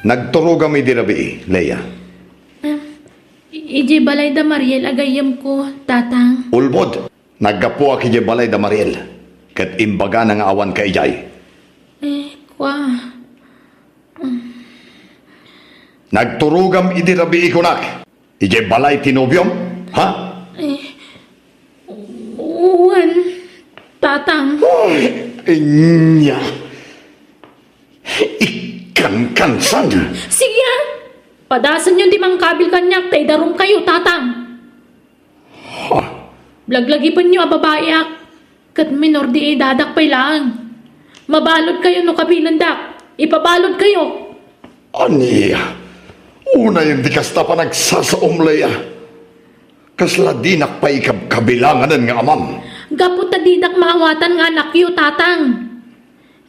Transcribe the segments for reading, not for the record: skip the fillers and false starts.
Nagturo kami dirabi, Leia. Iji balay da Mariel agayam ko, tatang. Ulbod, naggapo aki je balay da Mariel. Kat imbaga ng awan ka ijay. Kwa. Nagturugam idirabi ikunak. Ije balay tinubyom, ha? Uwan, tatang. Inya. Ikan-kansan. Sige ha. Padasan yun di mang kabil kanyak, tay darum kayo, tatang. Blaglagi pa nyo ababayak. Kat minor di dadak pay lang. Mabalod kayo no kabilandak. Ipabalod kayo. Aniya. Una yung di kasta pa nagsasaom, Leia. Kasla dinak pa ikab-kabilanganan nga amam. Gapot ta didak maawatan nga anak yu, tatang.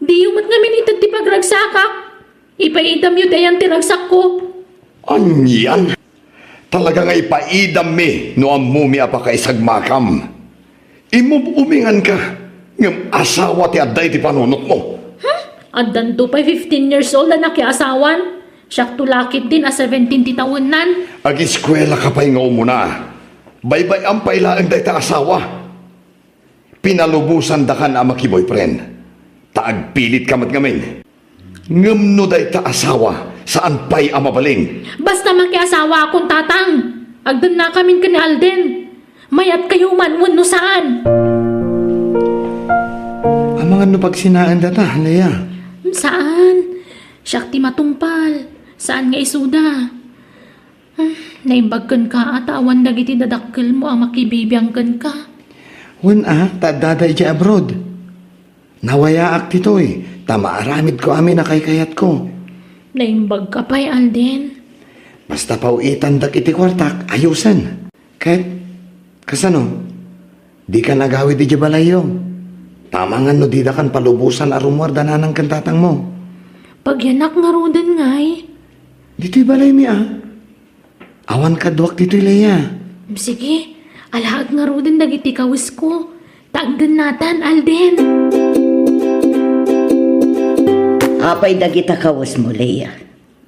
Di yumat nga minitad ti pagragsakak. Ipaidam yu dayan ti ragsak ko. Anyan? Talaga nga ipaidam mi no amumi apa ka isagmakam. Imubumingan ka ng asawa ti aday ti panunot mo. Addan to pa 15 years old na nakiasawan. Siyak tulakit din a 17 ti taonan. Ag-eskwela ka pa'y nga umuna. Baybay ang pailaan day ta asawa. Pinalubusan da ka na maki-boyfriend. Taagpilit ka mat ngamin. Ngamno day ta asawa. Saan pa'y amabaling? Basta makiasawa akong tatang. Agdan na kamin ka ni Alden. Mayat kayo man no saan. Ang mga no pagsinaan data, Leia. Saan? Siyak ti matungpal. Saan nga isuda? Naimbagkan ka at awan dagiti dadakkel mo ang makibibiyangkan ka. Tadaday di abroad. Nawayaak titoy. Tamaaramid ko amin na kayat ko. Naimbag ka pa'y, Alden. Basta pauitan dak iti kwartak, ayusan. Kahit, kasano, di ka nagawid di balayo. Tamangan no di da kan palubusan arumwar dananang kantatang mo. Pagyanak nga rodan nga'y. Dito'y balay mi Awan ka duwak dito'y Leia. Sige, alahag nga rodan dagiti kawis ko. Taagdan natan, Alden. Apay dagita kawas mo, Leia.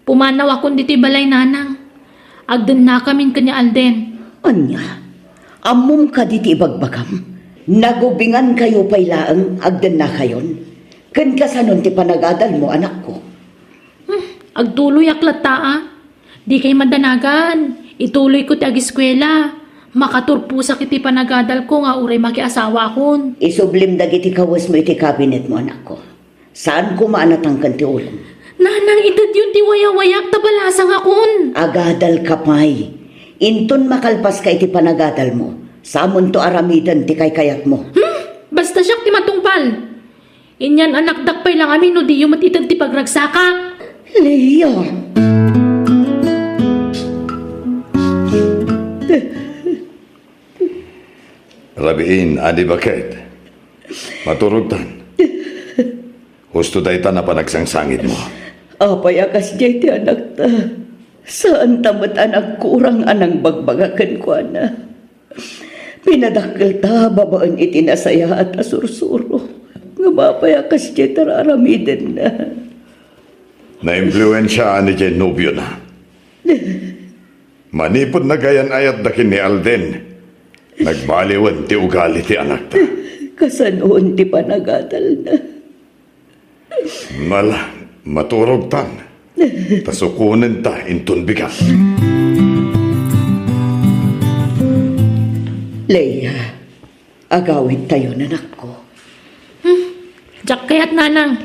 Pumanaw akong dito'y balay nanang. Agdan na kamin kanya, Alden. Anya, amum ka diti ibagbagam. Nagubingan kayo pailaang agdan na kayon. Kan kasanon ti panagadal mo, anak ko. Agtuloy aklat taa. Di kay madanagan. Ituloy ko ti agiskwela. Makaturpusa kiti panagadal ko nga uray makiasawa kon. Isublim dagiti kawas mo iti kabinet mo, anak ko. Saan ko maanatang kanti ulam? Nanang itad yun ti wayawayak tabalasang akon. Agadal kapay. Inton makalpas ka iti panagadal mo. Samon to aramidan ti kayat mo. Basta siyak ti matungpal. Inyan anak dakpay lang amin no di yumat itad ti pagragsaka. Leia. Rabiin, adi bakit? Maturugtan. Husto day ta na panagsangsangit mo. Apay akas jay ti anak ta. Saan tamat anak kurang anang bagbagakan ko na. Pinadakkel ta babaan iti nasaya at asursuro. Nga mapay akas jay tararamiden na. Na-impluensya ni Jen Nubio na. Manipod na gayan ayat dakin ni Alden. Nagbaliwan ti ugali ti anak ta. Kasanoon ti panagadal na. Maturog tan. Tasukunan ta intun bigas. Leia, agawid tayo nanak ko. Diyak kayat nanang.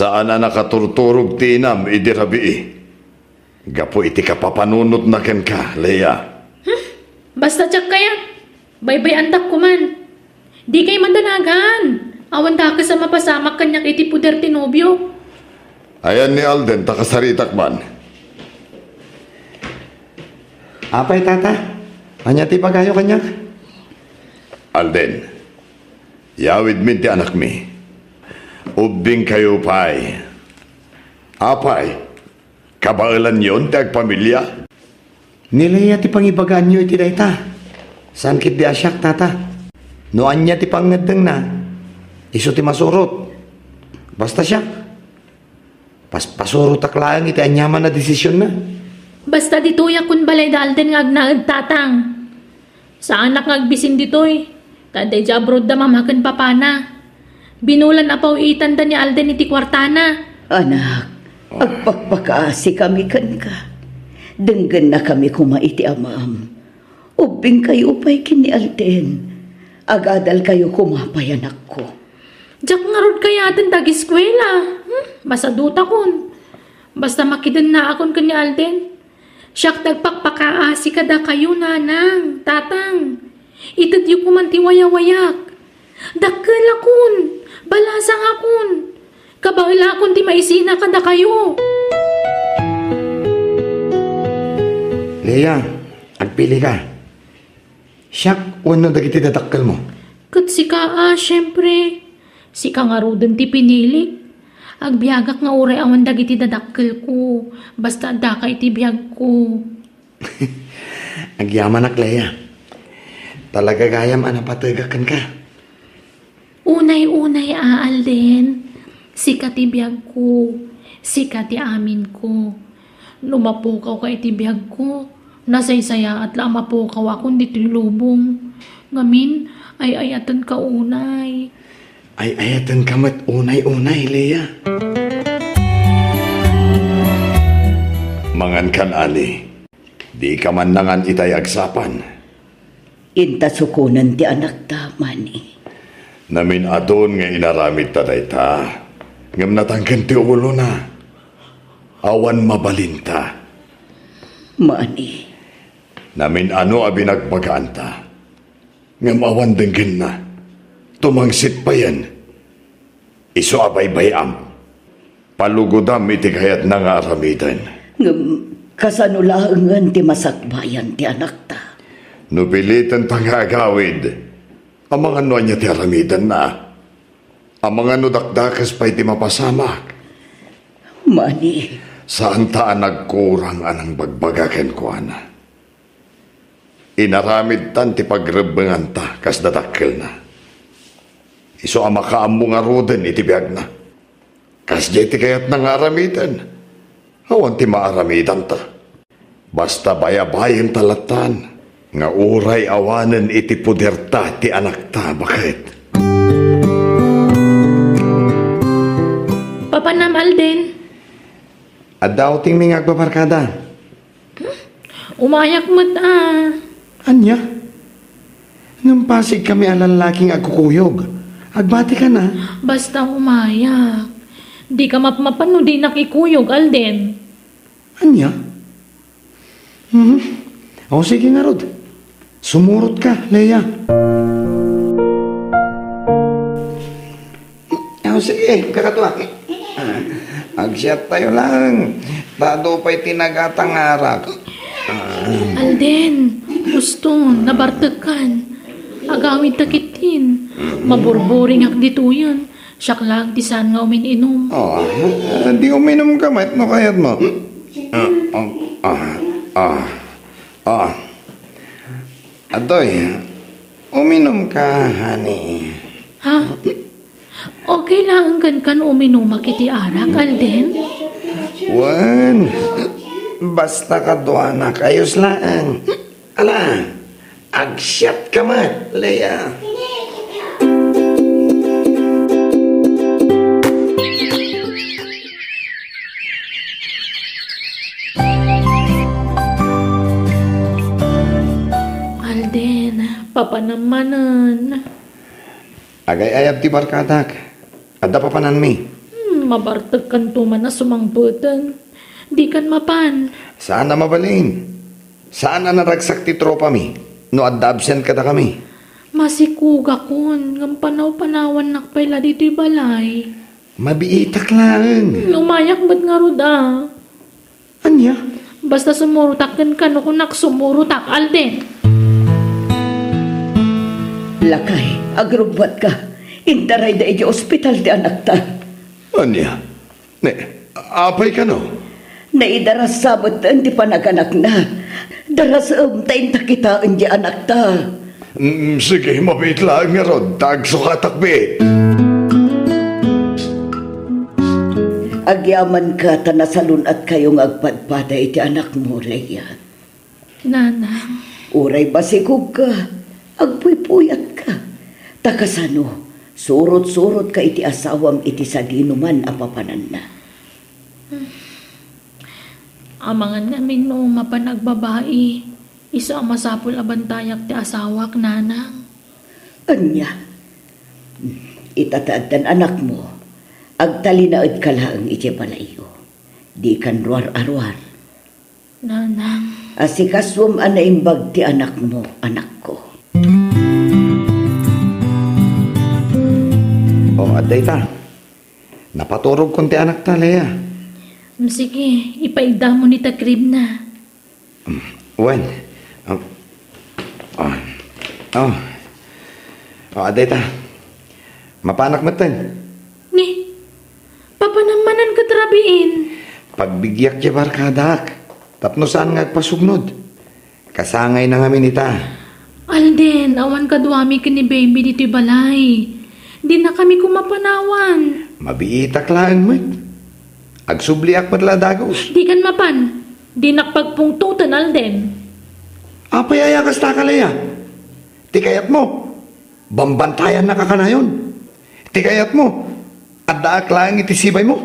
Saan na nakaturturog tinam idirabi. Gapo iti kapapanunot na ken ka, Leia. Basta diyak kayat. Baybay andak ko man. Di kay mandanagan. Awan da ka sa mapasamak kanyak iti puder tinobyo. Ayan ni Alden, takasaritak man. Apay tata, anya ti pagayo kanyak? Alden, yawid min ti anak mi. Ubing kayo pay. Apay, kabailan yon ti agpamilya? Nilaya ti pangibagaan nyo iti dayta. Saan kit di asyak tata? No anya ti pangadeng na. Iso ti masurot. Basta siya. Pasurot aklaan iti anyaman na desisyon na. Basta ditoy akon balay da Alden nga agnaag tatang. Sa anak nga agbisin ditoy. Taday di abroad da mamakan papana. Binulan apaw itan da ni Alden iti kwartana. Anak, agpakpakaasi kami kan ka. Denggan na kami kumaiti amam. Ubing kayo upay kini Alden. Agadal kayo kumapay anak ko. Diyak nga rod kaya atin dag-eskwela. Masaduta kon. Basta makidan na akon kan ni Alden. Siyak tagpakpakaasi kada kayo nanang, tatang. Itad yung kumantiwaya-wayak. Dakkel akon. Balasang akon. Kabaila akon ti maisina kada kayo. Leia, agpili ka. Siyak, ano dagiti dadakkel mo? Kat si ka syempre. Si ka nga rodon ti pinili. Agbiagak nga uray awan dagiti dadakkel ko. Basta dakay ti biyag ko. Agyaman ak, Leia. Talaga gayam anapatagakan ka. Unay-unay Alden. Sika ti biyag ko. Sika ti amin ko. Lumapukaw ka iti biyag ko. Nasaysaya at lamapukaw akong dito lubong. Ngamin ay ayatan ka unay. Ay ayatan ka mat unay-unay, Leia. Mangan kan ali. Di ka man nangan itay agsapan. Inta sukunan ti anak ta, Mani. Namin adon nga inaramid ta dayta. Ngam natangken ti ulo na. Awan mabalinta. Mani. Namin ano abinagbagaan ta. Ngam awan denggin na. Tumangsit pa yan. Iso abay-bayam. Palugudam iti kayat na nga aramidan. Ngam kasanulaangan ti masakbayan ti anak ta. Nupilitan pa nga agawid. Ang mga ano niya ti aramidan na. Ang mga nudakdakas pa iti mapasama. Mani. Saan taan nagkurang anang bagbagaken ko, ana? Inaramid tan ti pagrebengan ta, kas datakkel na. Iso ang makaammo nga roden iti biyag na. Kas di ti kayat na nga aramidan. Awan ti maaramidan ta. Basta bayabayan talatan, nga uray awanen iti puderta ti anak ta, bakit? Papanam Alden. At daw ting ming agbabarkada. Umayak mo't Anya? Nang pasig kami alalaking agkukuyog. Agbati ka na. Basta umayak. Di ka mapmapan no di nakikuyog, Alden. Anya? O sige nga, Rod. Sumurot ka, Leia. O sige, kakatwa. Agsiyat tayo lang. Dado pa'y tinagatang arak. Alden, gusto, nabartakan. Agawid takitin. Maburburing ak dito yan. Siyak lang, di saan nga umininom. Di uminom ka, mait no kayat mo. Adoy, uminom ka, honey. Ha? Okay lang kan uminom akiti arak, Alden? Wan, basta ka doa na kayos lang. Ala, agsyat ka mat, Leia. Alden, papanamanan. Agay ayab ti barkadak. Adda pa panan mi. Mabartag kan tuman na sumangputan. Di kan mapan. Saan na mabalin? Saan na naragsak ti tropa mi? No adda absent ka da kami. Masikuga kon. Ngam panaw-panawan nakpayla dito'y balay. Mabiitak lang. Umayak ba't nga roda? Anya? Basta sumurutak kan kung naksumurutak, Alden. Lakay, agrugbat ka. Indaray da iti ospital di anak ta. Anya? Ne, apay ka no? Naidaras sabot ti panaganak na. Daras tayin ta kita di anak ta. Sige, mabait lang nga Rod. Tagso ka takbi. Agyaman ka tanasalun at kayong agpadpada iti anak mo, Leia. Nanang, Uray basikog ka, agpuypuyat ka. Takasano, surot-surot ka iti asawam iti saginuman apapanan na. amangan namin no mapanagbabae. Iso ang masapul abantayak ti asawak, nanang. Anya, itataad anak mo, agtalinaad ka lang iti balayo. Di kan ruar-arwar. Nanang, Asikaswam anaimbag ti anak mo, anak ko. Aday ta. Napaturog kon ti anak ta, Lea. sige, ipaigda mo ni takrib na. Wen. Aday ta. Mapanak mo ten. Ni, papanamanan ka trabiin. Pagbigyak ti barkadak. Tapno saan nga agpasugnod. Kasangay na nga minita. Alden, awan ka duwami ka ni baby dito balay. Di na kami kumapanawan. Mabiitak lang mo. Agsubliak matla dagos. Di kan mapan. Di nakpagpungtutan, Alden. Apay ayakas ta ka, Lea. Tikayat mo. Bambantayan na kakanayon. Tikayat mo. Addaak lang itisibay mo.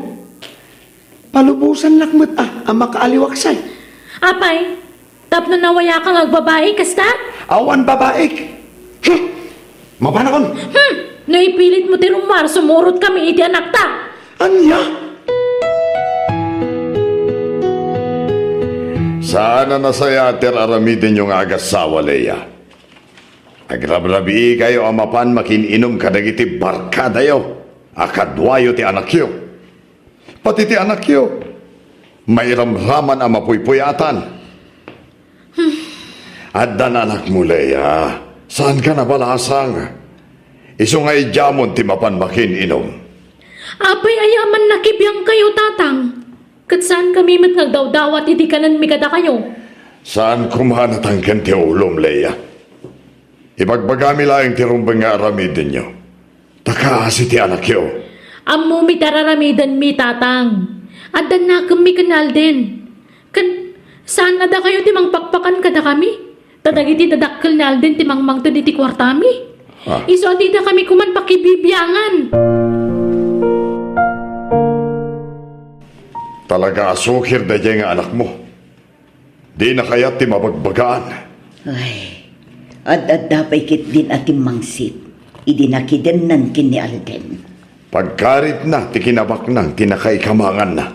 Palubusan lakmat ang makaaliwaksay. Apay, tapno nawaya kang agbabae, kasta? Awan babaik. Mapanakon. Naipilit mo tirumar, sumurot kami iti anak ta. Anya? Sana nasayater aramidin yung agasawa, Leia. Agrabrabi kayo amapan makininom kadagiti barkadayo. Akadwayo ti anakyo. Pati ti anakyo. Mairamraman ang mapuypuyatan. Addan anak mo, Leia. Saan ka nabalasang? Iso nga ijamon ti mapan makininom. Apay ayaman nakibiyang kayo, tatang. Kat saan kami mat nagdawdawat iti kanan mikada kayo? Saan kumanatangkan ti ulom, Leia? Ibagbagami lang ti rumbang nga aramidin nyo. Takaasi ti anakyo. Ammo mi tararamidan mi, tatang. Addan na kami kanal din. Saan ada kayo timang pakpakan kada kami? Tadagiti dadakkel na alden timang mangto diti kwartami. Iso atida kami kuman pakibibiyangan. Talaga asukir da nga anak mo. Di na kaya ti mabagbagaan. Ay, at dapay kit din ating mangsit. Idinakidan nan kini Alden. Pagkarit na ti kinabak nang tinakaikamangan na.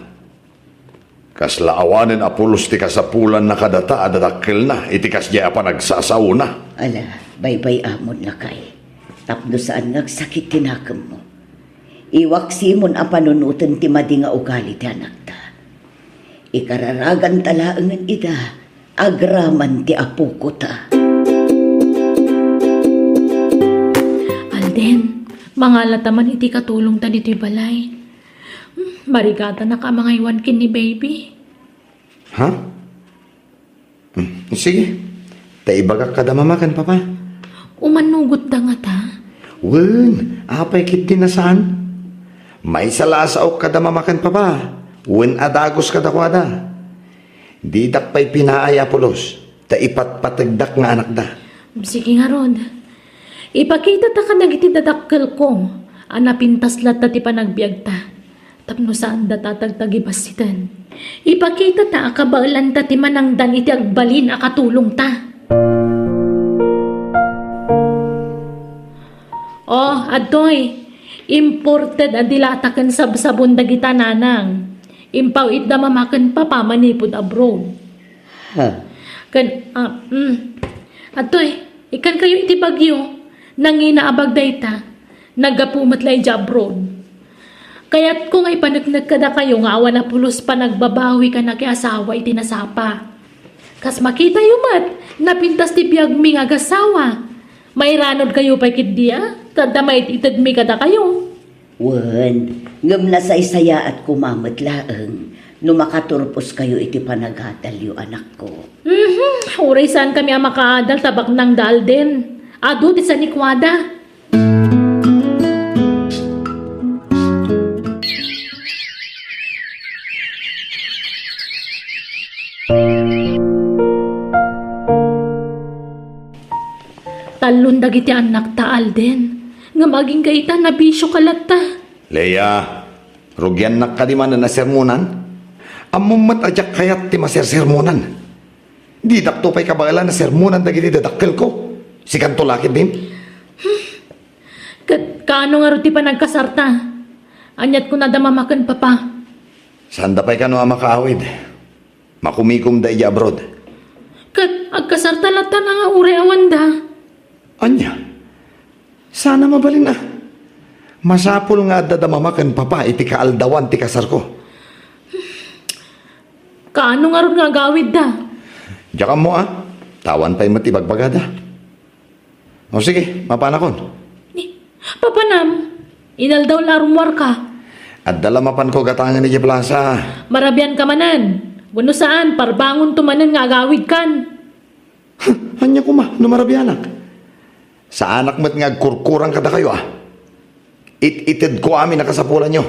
Kaslaawanen apulos ti kasapulan na kadata adadakkel na itikas niya pa nagsasauna. Ala, baybay amon na kay. Tapno saan nagsakit tinakam mo. Iwaksimon ang panunutan ti madi nga ugali ti anak ta. Ikararagan talaangan ida, agraman ti apo ko ta. Alden, mangalataman iti katulong ta dito'y balay. Marigata na ka mga iwan kin ni baby. Ha? Sige. Taibagak ka da mamakan, papa. Umanugot da nga ta. Wen, apay kit din na saan? May salasaok ka da mamakan, papa. Wen adagos ka da kwada. Di dakpay pinaaya pulos. Ta ipatpatagdak nga anak da. Sige nga, Rod. Ipakita ta ka nagiti dadakkel ko. Anapintas lata ti panagbiag ta. Tapno saan da tatagtagibasitan. Ipakita ta akabaalan ta ti manangdan iti agbalin akatulong ta. Oh, adoy. Imported adilataken sabsabon dagita nanang. Impaw itda mamaken pa pamanipod abroad. Ha? Atoy, ikan kayo iti bagyo. Nanginaabag dayta. Nagapumatlay di abroad. Kaya't kung ay panagnag kada kayo nga awan na pulos pa nagbabawi ka na kay asawa iti nasapa. Kas makita yumat, napintas ti biyag mi nga gasawa. May ranod kayo pa kit dia, tadamay itad mi kada kayo. Wen, ngam na saysaya at kumamat laeng. No makaturpos kayo iti panaghatal yu anak ko. Uray saan kami ang makaadal tabak ng dal din. Ado ti sa nikwada. talon dagiti anak ta Alden. Nga maging kaita na bisyo kalata. Leia, rugyan na ka di man na sermonan. Amumat ajak kayat ti masersermonan. Di dakto pa'y kabagalan na sermonan dagiti dadakkel ko. Si kanto lakit din. Kaano nga ruti pa nagkasarta? Anyat ko na damamakan papa. Sanda pa'y kano makaawid. Makumikom da iya abroad. Agkasarta lata na nga ure awanda. Anya, sana mabalin na. Masapul nga dadamamakan papa iti kaaldawan ti kasar ko. Kaano nga ron nga gawid da? Diyan mo tawan pa'y matibagbagada. O sige, mapanakon. Papanam, inaldaw larumwar ka. At dalamapan ko gatangan ni Plaza. Marabyan ka manan. Guno saan, parbangon tumanan nga agawid kan. Anya ko numarabianak. Sa anak mo't nga kurkurang kada kayo It-ited ko amin nakasapulan nyo.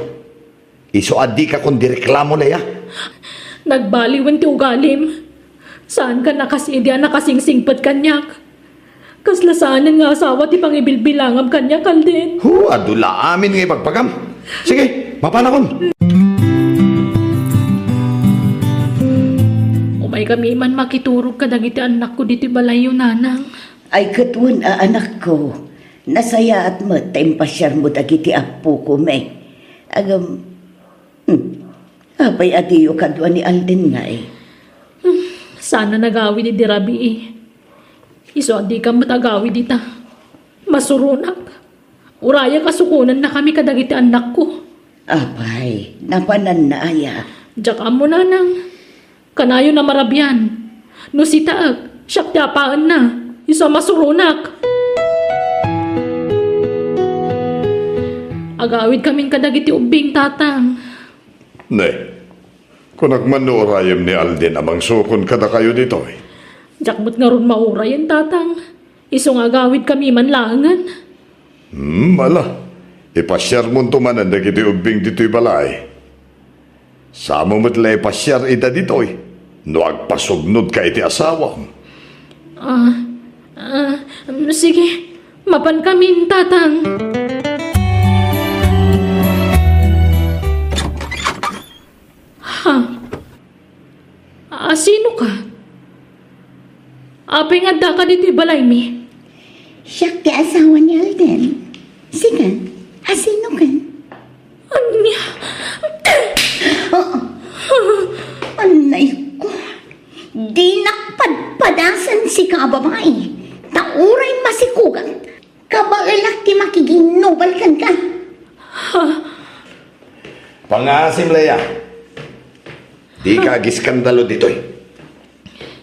Iso adi ka kung direklamo leya. Nagbaliwan ti ugalim. Saan ka nakasidya nakasingsingpat kanyak? Kaslasaanan nga asawa ti pangibilbilangam kanyak Alden. Adula amin nga ipagpagam. Sige, mapanakon. Umay kami man makiturog ka dagiti anak ko diti balayo nanang. Ay katun anak ko. Nasaya at matay pasyar mo dagiti apo ko me. Agam, apay adiyo kadwa ni Alden nga Sana nagawi di dirabi Iso di ka matagawi dita. Masurunak. Uraya kasukunan na kami kadagiti anak ko. Apay, napanan na aya. Diyak mo nanang. Kanayo na marabyan. No si taag, siyak tiapaan na. Iso masurunak. Agawid kaming kadagiti ubing tatang. Ne, kung nagmanurayam ni Alden amang sukon kada kayo dito Jakmot nga ron mauray ang tatang. Iso nga agawid kami man langan. Mala, ipasyar mo tumanan na kiti ubing dito'y balay. Samo mo't la ipasyar ita dito'y. No agpasugnod ka iti asawa. Sige, mapan kami tatang. Sino ka? Apeng adda ka dito'y balay mi? Siya ti asawa ni Alden. Sigan, asino kan? Anya? Anay ko. Di nakpadpadasan si kababae. Tauray masikugan. Kabailak ti makiginubal kan ka. Pangasim leya. Di ka giskandalo dito'y.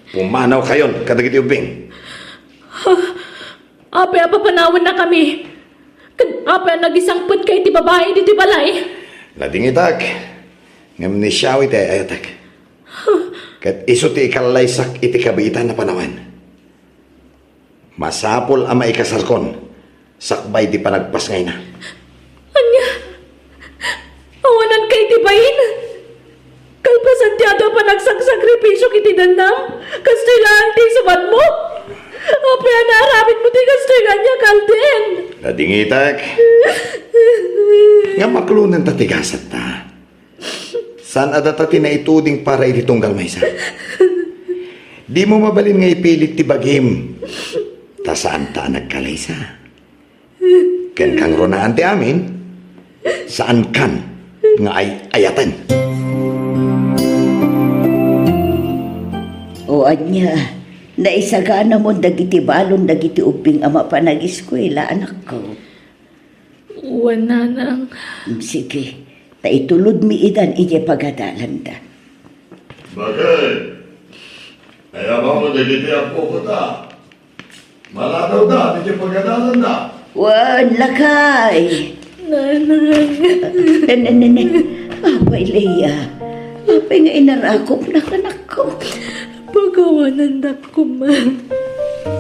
Pumanaw kayon kadagiti ubing. Ape, panawan na kami. Ape, nagisangpot kay ti babae diti balay. Lading itak. Ngam ni siyaw iti ayatak. Kat iso ti ikalaysak iti kabiitan na panawan. Masapol ama ikasarkon. Sakbay di panagpas ngay na. Anya? Awanan kay ti bayin? Kalpasan ti ato pa nagsagsakripasyo kiti dandam? Kastoy lang ti subad mo? Ape, naarapit mo ti kastoy kanya Alden. Lading itak. Nga maklunan tatigasat ta. San adata tinaituding para ititunggal maysa? Di mo mabalin nga ipilit ti bagim. Ta saan ta nagkalaysa? Ken kang ronaan ti amin? Saan kan nga ay ayatan? O anya, naisagana mo dagiti balon dagiti ubing ama pa nag-eskwela anak ko. Uwan nanang. Sige, taitulod mi idan ije pagadalan da. Bagay, kaya ba mo nagiti ako ko ta? Maladaw da, di pagkadalan da. Wan, lakay! Nanang. Apay, Leia. Apay nga inarakop na kanak ko. Pagawanan da ko man.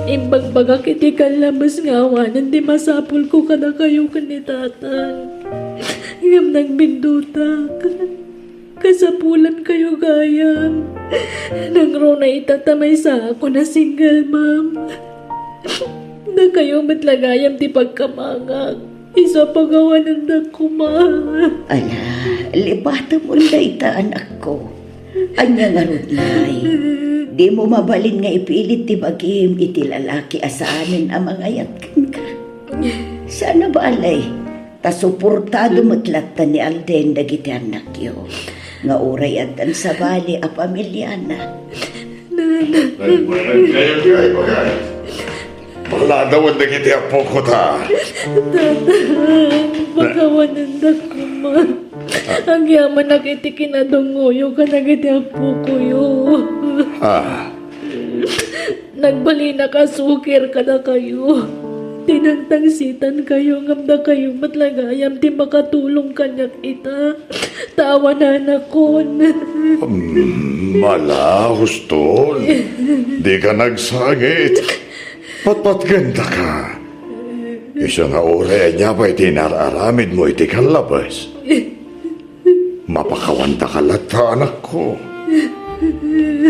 Imbagbaga kiti kalabas nga awanan di masapul ko kada kayo kanitatan. Ngam nagbindutak. Kasapulan kayo gayam. Nang ro na itatamay sa ako na single mom. Da kayo matlagayam ti pagkamangag. Isa pagawanan da kumang. Ala, libata mo na ita anak ko. Anya nga runay. Di mo mabalin nga ipilit ti bagim iti lalaki asaanin ang mga yatkan ka. Sana ba alay? Tasuportado matlat ni Alden dagiti anak yo. Nga uray at ang sabali a pamilya na. Wala daw ang nagiti apo ko ta. Pagawanan da kumang. Ang yaman nakiti kinadungoyo ka nagiti apo ko yo. Nagbali na kasukir ka na kayo. Tinantangsitan kayo, ngamda kayo matlagayam ti makatulong kanyak ita. Tawanan akon. Mala, hustol. Di ka nagsangit. Patpat ganda ka. Isa nga oray niya pa'y tinararamid mo iti kalabas. Mapakawanta ka lata, anak ko.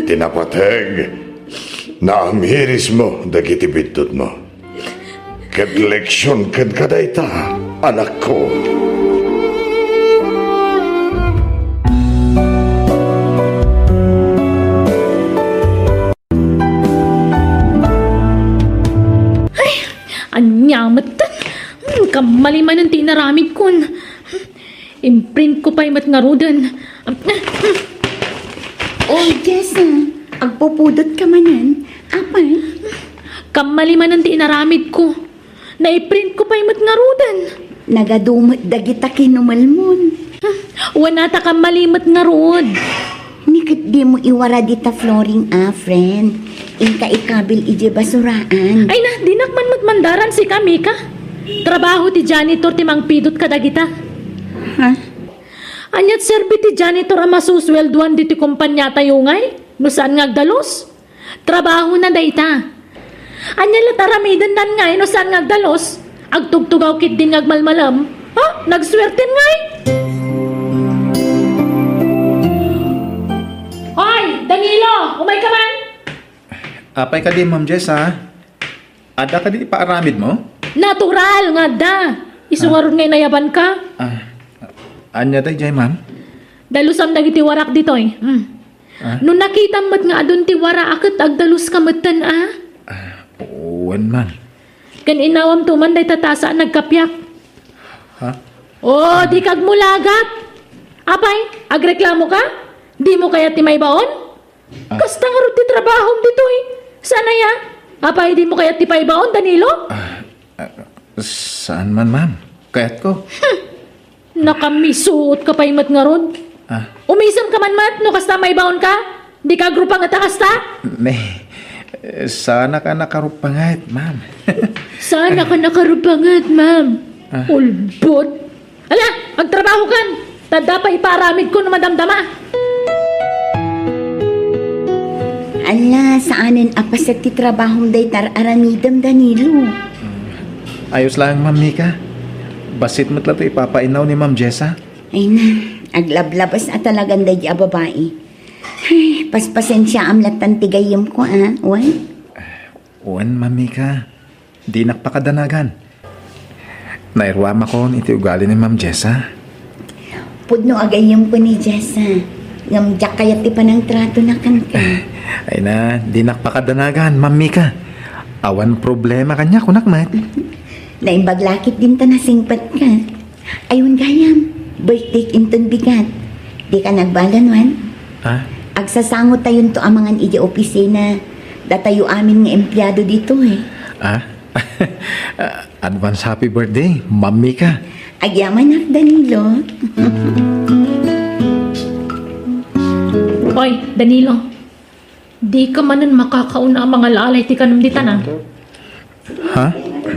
Tinapateg na amiris mo dagiti bidtot mo. Ket leksyon ket kadayta, anak ko. Anyamatan. Kamaliman ang tinaramid kon. Imprint ko pa'y matngarudan. Oh, Jessa, agpupudot ka manan. Apay? Kamaliman ang tinaramid ko. Naiprint ko pa'y matngarudan. Nagadumot dagita kinumalmon. Wanata kamalimat ngarud. Nikit di mo iwara dita flooring friend. Inka ikabil ije basuraan. Ay na, di nakman matmandaran si kami ka. Trabaho ti janitor ti mangpidot kadagita. Ha? Anyat serbi ti janitor ang masuswelduan diti kumpanya tayo ngay. No saan ngagdalos? Trabaho na dayta. Anya lataramidan nan ngay no saan ngagdalos? Agtugtugaw kit din ngagmalmalam. Ha? Nagswerten ngay? Hoy! Danilo! Umay ka man! Apay ka din, Ma'am Jess, ha? Ada ka din ipaaramid mo? Natural nga da! Isuwaron ngay nayaban ka. Anya day, Jay, Ma'am? Dalusam dagiti warak ditoy. Nung nakita mo't nga adun ti wara akit agdalus ka matan Uwan, Ma'am. Kan inawam tuman day tatasa nagkapyak. Ha? Oh, di kag mulagat. Apay, agreklamo ka? Di mo kaya ti may baon? Kasta nga rin ti trabahom ditoy. Sana ya? Apay, di mo kaya ti pay baon, Danilo? Saan man, Ma'am? Kaya't ko. Nakamisuot ka pa'y mat nga ron. Umisam ka man mat, no kasta may baon ka? Di ka grupang at kasta? Sana ka nakarupangit, Ma'am. Sana ka nakarupangat, ma'am. Ulbot. Ala, magtrabaho kan. Tada pa iparamid ko na madamdama. Ala, saanin apas at ti trabahong day aramidam, Danilo. Ayos lang, Ma'am Mika. Basit mo't lato ipapainaw ni Ma'am Jessa. Ay na, aglablabas at talagang day babae. Ay, paspasensya amlatan tigayim ko, Uwan? Uwan, Ma'am Mika. Di nakpakadanagan. Nairwama ko iti ugali ni Ma'am Jessa. Pudno agayim ko ni Jessa. Ngamjak kayat ti panang trato na kanka. Ay na, di nakpakadanagan, Ma'am Mika. Awan problema kanya kunak mat. Naimbaglakit din ta nasingpat ka. Ayun gayam, birthday inton bigat. Di ka nagbalan, Wan? Agsasangot tayon to amangan iji opisina. Datayo amin nga empleyado dito Advance happy birthday, Ma'am Mika. Agyaman ak, Danilo. Hoy, Danilo. Di ka manan makakauna ang mga lalay ti kanam dita na. Ha?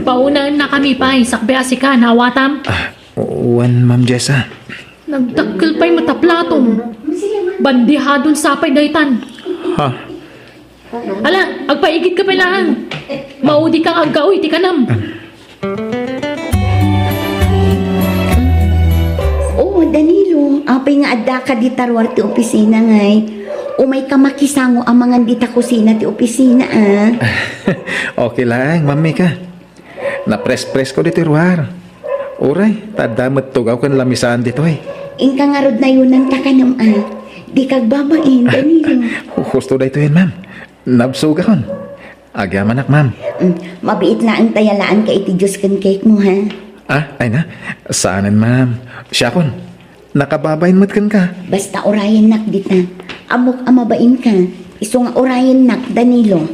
Paunaan na kami pa, sakbeasi ka, nawatam. Uwan, Ma'am Jessa. Nagtakkel pa'y mataplatong. Bandihadon sapay daytan. Ha? Ala, agpaigit ka pa lang. Maudi kang aggaoy, ti kanam. Oh, Danilo, apay nga adda ka di tarwar ti opisina ngay. Umay ka makisango ang mga dita kusina ti opisina Okay lang, Ma'am Mika. Na-press-press ko dito, Ruar. Uray, tadamat tugaw kan lamisan dito eh. Ingka nga rod na yun ang takanam Di kag babain, Danilo. Gusto da ito yun, ma'am. Nabsuga kon. Agyaman ak, ma'am. Mabiit na ang tayalaan ka iti Diyos kan cake mo, ha? Ay na. Saanan, ma'am. Siya kon. Nakababayin mo't kan ka. Basta orayan nak dita. Amok amabain ka. Iso nga orayan nak, Danilo.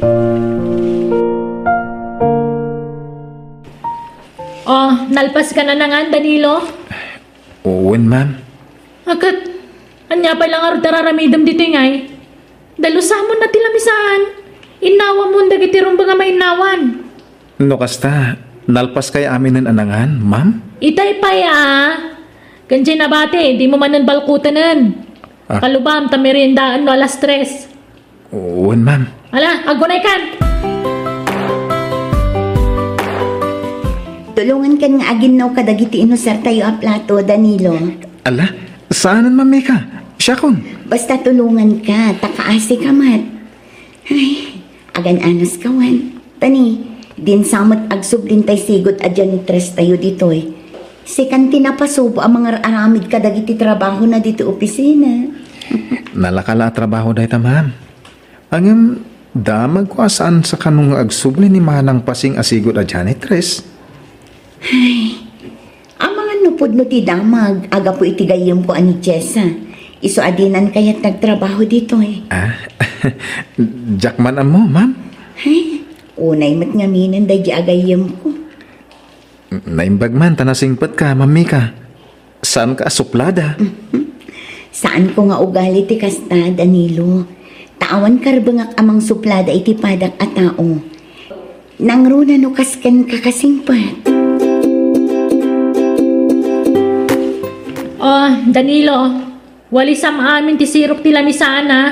Oh, nalpas ka na nga, Danilo. Uwan, ma'am. Agad, anya pa lang aro tararamidam dito ngay. Dalusamon na tilamisaan. Inawa mo dagiti rumba nga mainawan. No kasta, nalpas kay amin ng anangan, ma'am? Itay pa ya. Kanjay na bate, di mo manan balkutanan. Kalubam, tamirindaan no alas 3. Uwan, ma'am. Ala, agunay kan. Tulungan kan nga agin no kadagiti inusar tayo a plato, Danilo. Ala, saanan, mami ka? Siya kon. Basta tulungan ka, takaasi ka mat. Ay, agan anas kawan. Tani, din samot agsublin tay sigot a janitress tayo dito eh. Sikan tinapasubo ang mga aramid kadagiti trabaho na dito opisina. Nalakala trabaho dahi ta, ma'am. Angem, damag ko asaan sa kanong agsubli ni manang pasing asigod a janitress. Ay, ang mga nupod no ti damag, aga po itigayom ko ani Jessa. Iso adinan kaya't nagtrabaho dito eh. Jackman mo, ma'am? Ay, unay mat ngaminan da di agayom ko. Naimbag man, tanasingpat ka, mami ka. Saan ka suplada? Saan ko nga ugali ti kasta, Danilo? Tawan karbangak amang suplada iti padak a tao. Nangruna no kasken kakasingpat. Oh, Danilo, wali sam amin ti sirok ti lamisaan ha.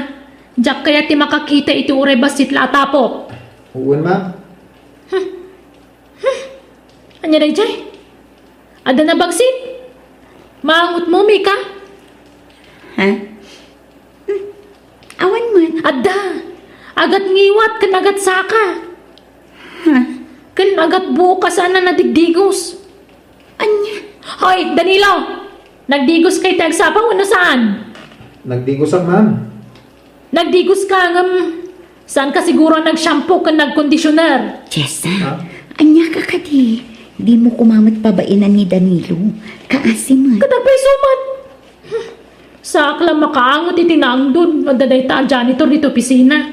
Diyak kaya ti makakita iti uray basit latapok. Uwan, ma'am. Anya na jay? Ada na bagsit? Maangot mo, Mika? Ha? Awan man. Ada. Agat ngiwat, kan agat saka. Ha? Kan agat bukas ana nadigdigos. Anya? Hoy, Danilo! Nagdigos kay tagsapang ano saan? Nagdigos ang, ma'am. Nagdigos ka ngam. Saan ka siguro nag-shampoo ka nag-conditioner? Jessa, anya ka kadi. Di mo kumamat pabainan ni Danilo. Kaasi man. Katagpay sumat. Sakla makaangot itinang dun. Madaday ta ang janitor dito pisina.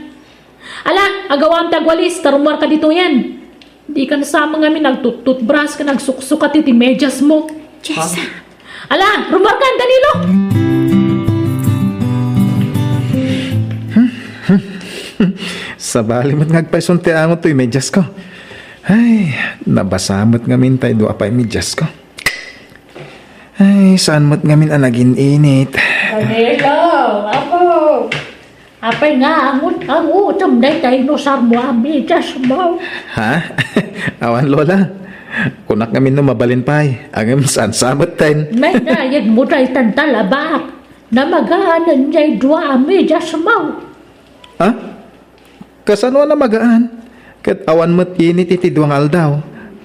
Ala, agawam tagwalis. Tarumar ka dito yan. Di ka nasama ngamin nagtututbras ka nagsuksukat iti medyas mo. Jessa. Ala, rumar ka, Danilo. Sa bali mo't ngagpaisunti angot to'y medyas ko. Ay, nabasamot ngamin tayo do apay medyas ko. Ay, saan mo't ngamin anagin init. Danilo, ako. Apay nga, ang utom na tayo sar mo ang medyas mo. Ha? Awan, Lola. Kunak ngamin no mabalin pa'y. Ang saan samot tayo. May nayag mo tayo tantalabak na magaanan niya'y dua ang medyas mo. Ha? Kasano na magaan? Kat awan mo't init iti duwang aldaw.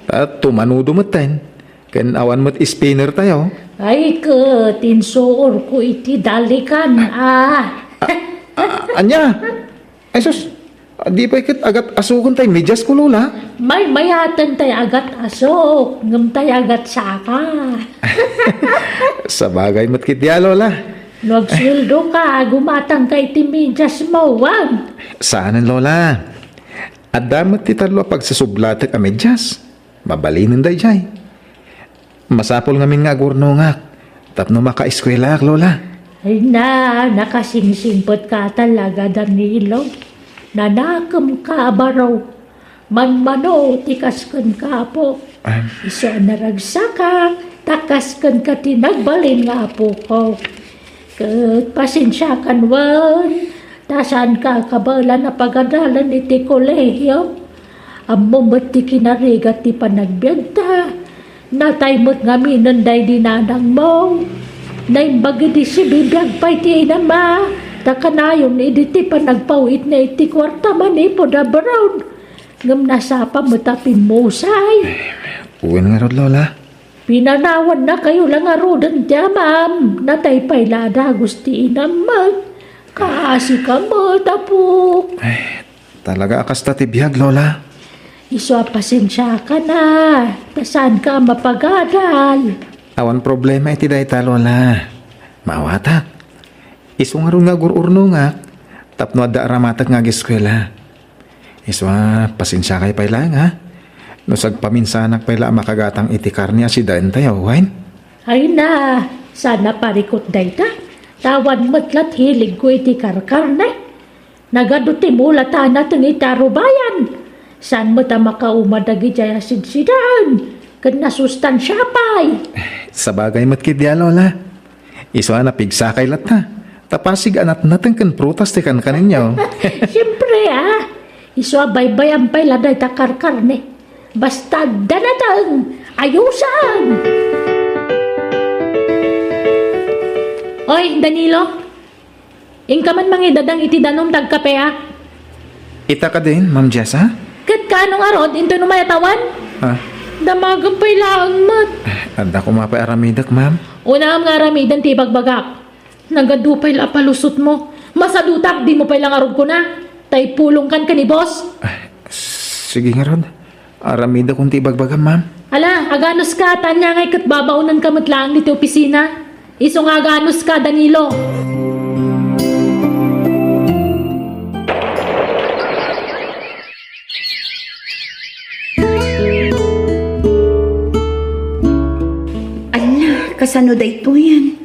At tumanudo mo't tayo. Kan awan mo't spinner tayo. Ay ka, tinsuor ko iti dalikan Anya? Ay sus, di pa ikat agat asukon tayo medyas ko, Lola. May mayatan tayo agat asok, ngam tayo agat saka. Sa bagay mo't kitya, Lola. Nagsildo ka, gumatang kay iti medyas mo, wag. Saanan, Lola? At damat ti talo pagsasublatek a medyas. Mabalinin day jay. Masapol ngamin nga gurnongak. Tapno maka-eskwela ak, Lola. Ay na, nakasingsingpot ka talaga, Danilo. Nanakam ka baraw. Manmano, tikaskan ka po. Iso naragsaka, takaskan ka tinagbalin nga po ko. Kat pasensya kan wan. Tasan ka kabala na pag-adalan iti kolehiyo. Amo mo't ti kinarigat ti panagbiagta. Natay mo't ngamin nanday dinanang mo. Naimbagad di si bibiyag pa iti inama. Takanayon iti panagpawit na iti kwarta man ipo na brown. Ngam nasapa matapin mo, say. Uwan nga rod, Lola. Pinanawan na kayo lang arodan dya, ma'am. Nataypay lada gusti naman. Kaasi ka mo, tapok. Talaga akas tatibiyag, Lola. Iso pasensya ka na. Tasan ka mapagadal. Awan problema iti dayta, Lola. Mawata. Iso nga ron nga gururno nga. Tapno adda ramatak nga giskwela. Iso pasensya kay pailang ha. No sagpaminsanak paila makagatang iti karniya si Dantay awain. Ay na, sana parikot dayta. Tawan matlat hilig ko iti karkarne. Nagaduti mula tanat ng itarubayan. Saan mo ta makaumadaги jaya sidsidan? Kan nasustansya pa'y. Sa bagay mat kidya, Lola. Iso napigsakay lata. Tapasig anat natin kan prutas ti kan kaninyo. Siyempre iso baybayan pa'y laday ta karkarne. Basta danatang ayusan. Oy, Danilo. Ingka man mangidadang iti danom tagkape Ita ka din, Ma'am Jessa? Kat kanong arod into numayatawan? Damagang pa'y laang mat. Anda ko mapay aramidak, Ma'am. Una ang nga ramidan ti bagbagak. Nagadupay la palusot mo. Masadutak di mo pa'y lang arod ko na. Tay pulong kan ni boss. Sige nga rod. Aramida kung ti bagbagam, Ma'am. Ala, aganos ka, tanya ngay kat babaunan ka matlaang dito opisina. Iso nga aganos ka, Danilo. Ala, kasano da ito yan?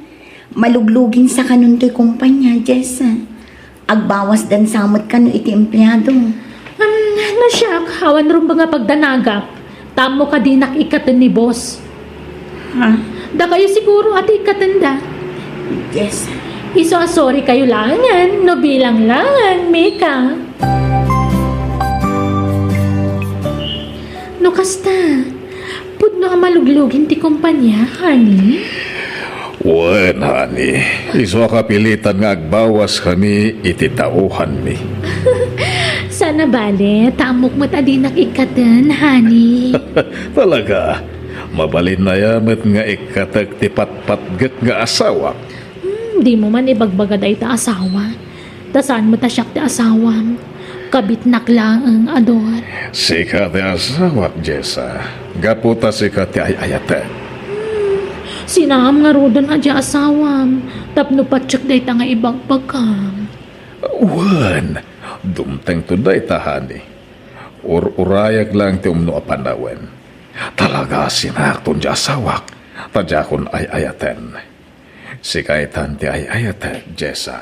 Maluglugin sa kanon to'y kumpanya, Jessa. Agbawas dan samot ka no iti empleyado. Nasyak, hawan rin ba nga pagdanagap? Tamo ka din nakikatan ni boss. Da kayo siguro at ikatanda. Jessa. Iso sorry kayo langan, no bilang langan, Mika. No kasta, pudno ka maluglugin ti kumpanya, honey. Wen, honey. Iso kapilitan nga agbawas kami iti tauhan mi. Sana bale, tamok mo tadi nakikatan, honey. Talaga, mabalin na yamat nga ikatag ti patpatgat nga asawa. Di mo man ibagbagad ay ta asawa. Tasaan mo ta siyak ti asawa. Kabit naklang ang ador. Sika ti asawa, Jessa. Gaputa sika ti ayayate. Sinam nga rodon nga di asawa. Tapno patsyak day ta nga ibagbagam. Wen, dumteng to day tahani. Urayag lang ti umno apanawen. Talaga sinakton di asawak. Tadya kon ay ayaten. Sikaitan ti ay ayate, Jessa.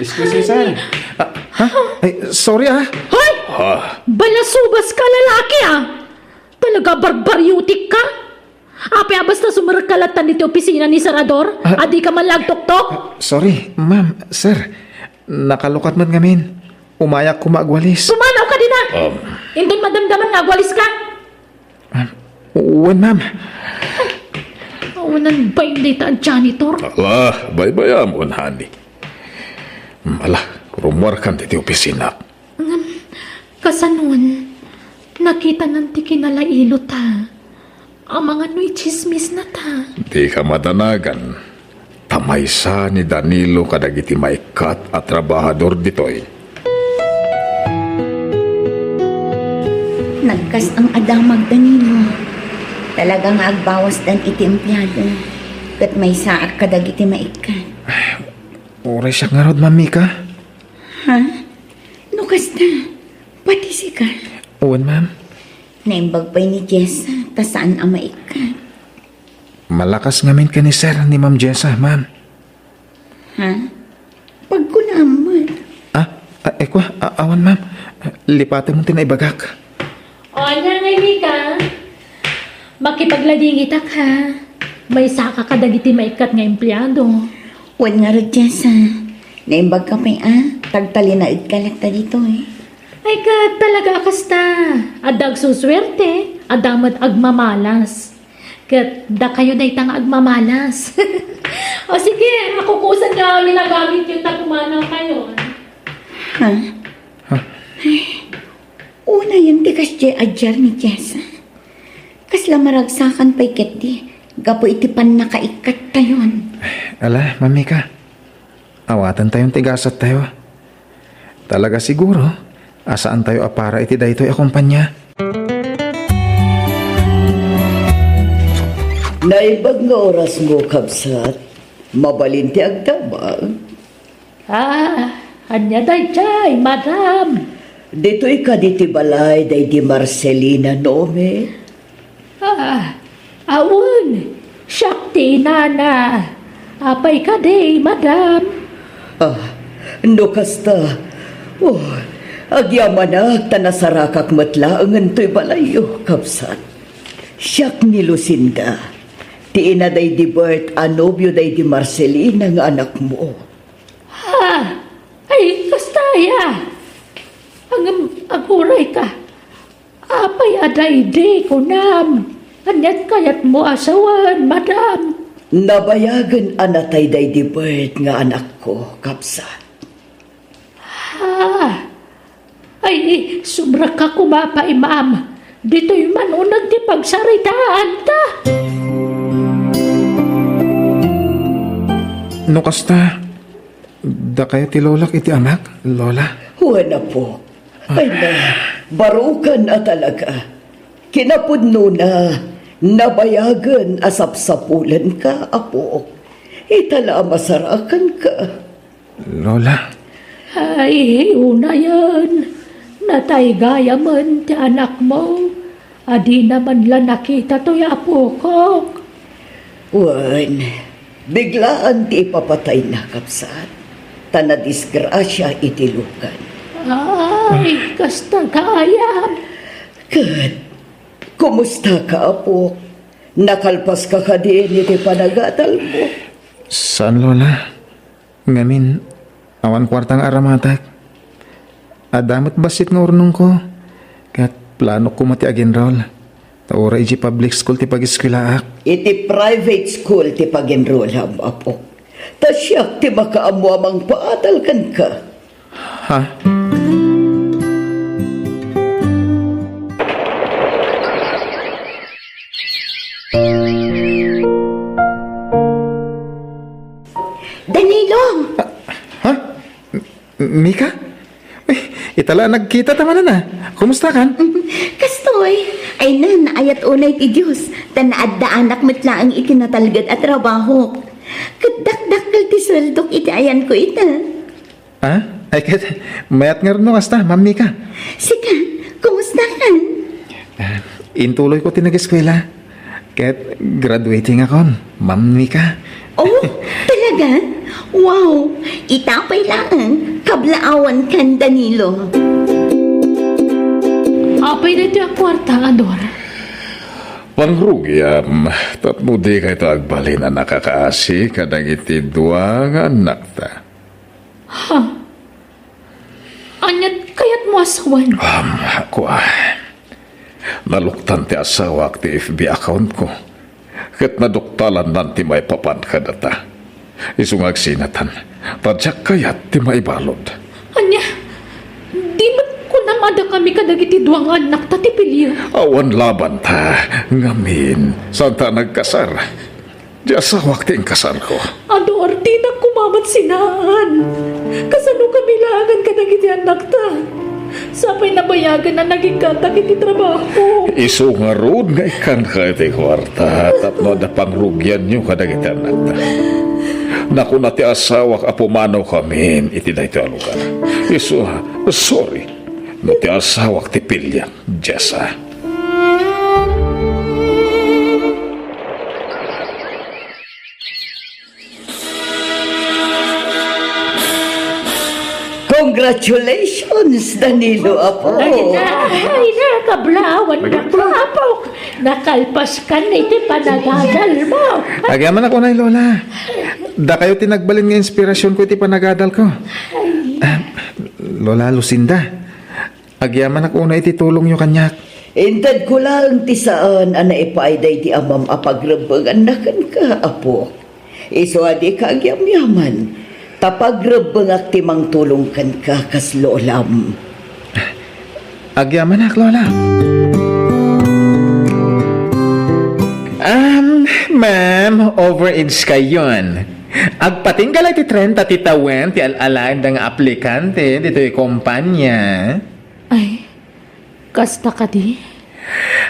Excuse me, sir. Ay, sorry Hoy! Balasubas ka lalaki Talaga barbaryutik ka? Ape basta sumarkalatan dito opisina ni Sarador? Adi ka man lagtok-tok? Sorry, ma'am, sir. Nakalukat man ngamin. Umayak ko maagwalis. Sumanaw ka din Indon madamdaman nga agwalis ka? Uwan, ma'am. Uwanan ba yung data ang janitor? Ala, baybayam on, honey. Ala, rumor kan ti opisina. Kasanon, nakita ng tikinalailo ta. Ang mga no'y chismis na ta. Di ka madanagan. Tamaysa ni Danilo kadagiti maikat at trabahador ditoy. Nagkas ang adamag Danilo. Talagang agbawas dan iti empleyado. Kat may saak kadag iti maikat. Oray siya nga rod, Ma'am Mika. No kasta, pati si ka. Uwan, ma'am. Naimbag pa'y ni Jessa, ta saan ang maikat. Malakas ngamin ka ni sir ni Ma'am Jessa, ma'am. Pag ko naman. Awan, ma'am. Lipatin mo tinaibagak. O, ngay Mika. Makipagladingit ka. May saka ka dagiti maikat nga empleyado. Huwag nga rin, Jessa. Naimbag ka pa'y tagtalinaid ka lang ta dito Ay ka talaga kasta. Adag suswerte. Adamat agmamalas. Kat da kayo day tang agmamalas. O sige, ako kusan nga minagamit yung takumanaw kayo. Ngayon ti kas di adjar ni Jessa. Kasla maragsakan pa'y ket di. Gapo iti pan nakaikat tayon. Ala, Mami ka. Awatan tayong tigasat tayo. Talaga siguro, asaan tayo apara iti daytoy akumpanya. Naibag nga oras mo, kabsat. Mabalinti agdabag. Anya day chay, madam. Dito'y kaditi balay day di Marcelina Nome. Awon, Shakti nana. Apay ka day, madam. No kasta. Agyaman na tanasarakak matlaangan to'y balayo, kabsat. Siyak ni Lucinda. Ti ina day di Bert, anobyo day di Marcelina nga anak mo. Ay, kastaya. Ang aguray ka. Apay aday di ko nam. Anyat kayat mo asawan, madam. Nabayagan anatay day di Bert nga anak ko, kapsat. Ay, sobra ka kumapay, ma'am. Dito'y manunag di pagsaritaan ta. No kasta, da kayo ti lolak iti anak, lola? Wala po. Ay na, barukan na talaga. Kinapudno na, nabayagan asapsapulan ka, apo. Itala masarakan ka. Lola? Ay, una yan. Natay gaya man ti anak mo. Adi naman la nakita to'y apo ko. Wan, biglaan ti ipapatay na, kapsat. Tana disgrasya itilukan. Ay, kasta kaya. Kat, kumusta ka, apo? Nakalpas ka din iti panagatal mo. Saan, lola? Ngamin, awan kwartang aramatak. Adamot basit nga urnong ko. Kat plano ko mati agenrol. Taura iji public school ti pag-eskwelaak. Iti private school ti pag-enroll apo. Ta siyak ti makaamuamang paatal kan ka. Ha? Danilo! Ha? Mika? Itala nagkita tama na. Kumusta kan? Kastoy, ay nan, ayat unay ti Diyos. Tanaad da anak matlaang itinatalgad at trabaho. Kadakdakal ti sweldo iti ayan ko ita. Ha? Ay kat, mayat nga rin no kasta, Ma'am Mika. Sika, kumusta kan? Intuloy ko tinag-eskwela. Kat graduating akon, Ma'am Mika. Oh, talaga? Wow, itapay lang. Kablaawan kan, Danilo. Apay dito ang kwarta, Ador. Pangrugyam, tatmo di kayo agbali na nakakaasi kadang iti dua nga anak ta. Anyat kayat mo asawan. Ako naluktan ti asawa ti FB account ko. Kat naduktalan nanti may papan ka data. Isungag sinatan, tadyak kayat ti maibalod. Anya, di ba't ko namada kami kadagiti duwang anak tatipilyo? Awan laban ta, ngamin, saan ta nagkasar? Di asawak ti kasar ko. Ador, di na kumamat sinaan. Kasano kami laangan kadagiti anak ta? Sapay nabayagan na naging katak iti trabaho. Isu nga roon nga ikan ka iti kwarta, tapno da pangrugyan nyo kadagiti anak ta. Naku na ti asawak apumanaw kami iti da ito alugar. Isu, sorry. No ti asawak ti pilya, Jessa. Congratulations, Danilo, apo. Ay na, kablawan na kapok. Nakalpas ka na iti panagadal mo. Agyaman ako na, Lola. Da kayo tinagbalin nga inspirasyon ko iti panagadal ko. Lola Lucinda, agyaman ako na iti tulong nyo kanyak. Intad ko lang ti saan ana ipaiday ti amam apagrabang anakan ka, apo. Iso adi ka agyam-yaman. Tapagrabang aktimang tulong kan ka kas lolam. Agyaman ak, Lola. Ma'am, overage kayon. Agpatinggal ti 30 titawen ti alalaan ng aplikante dito yung kumpanya. Ay, kasta ka di?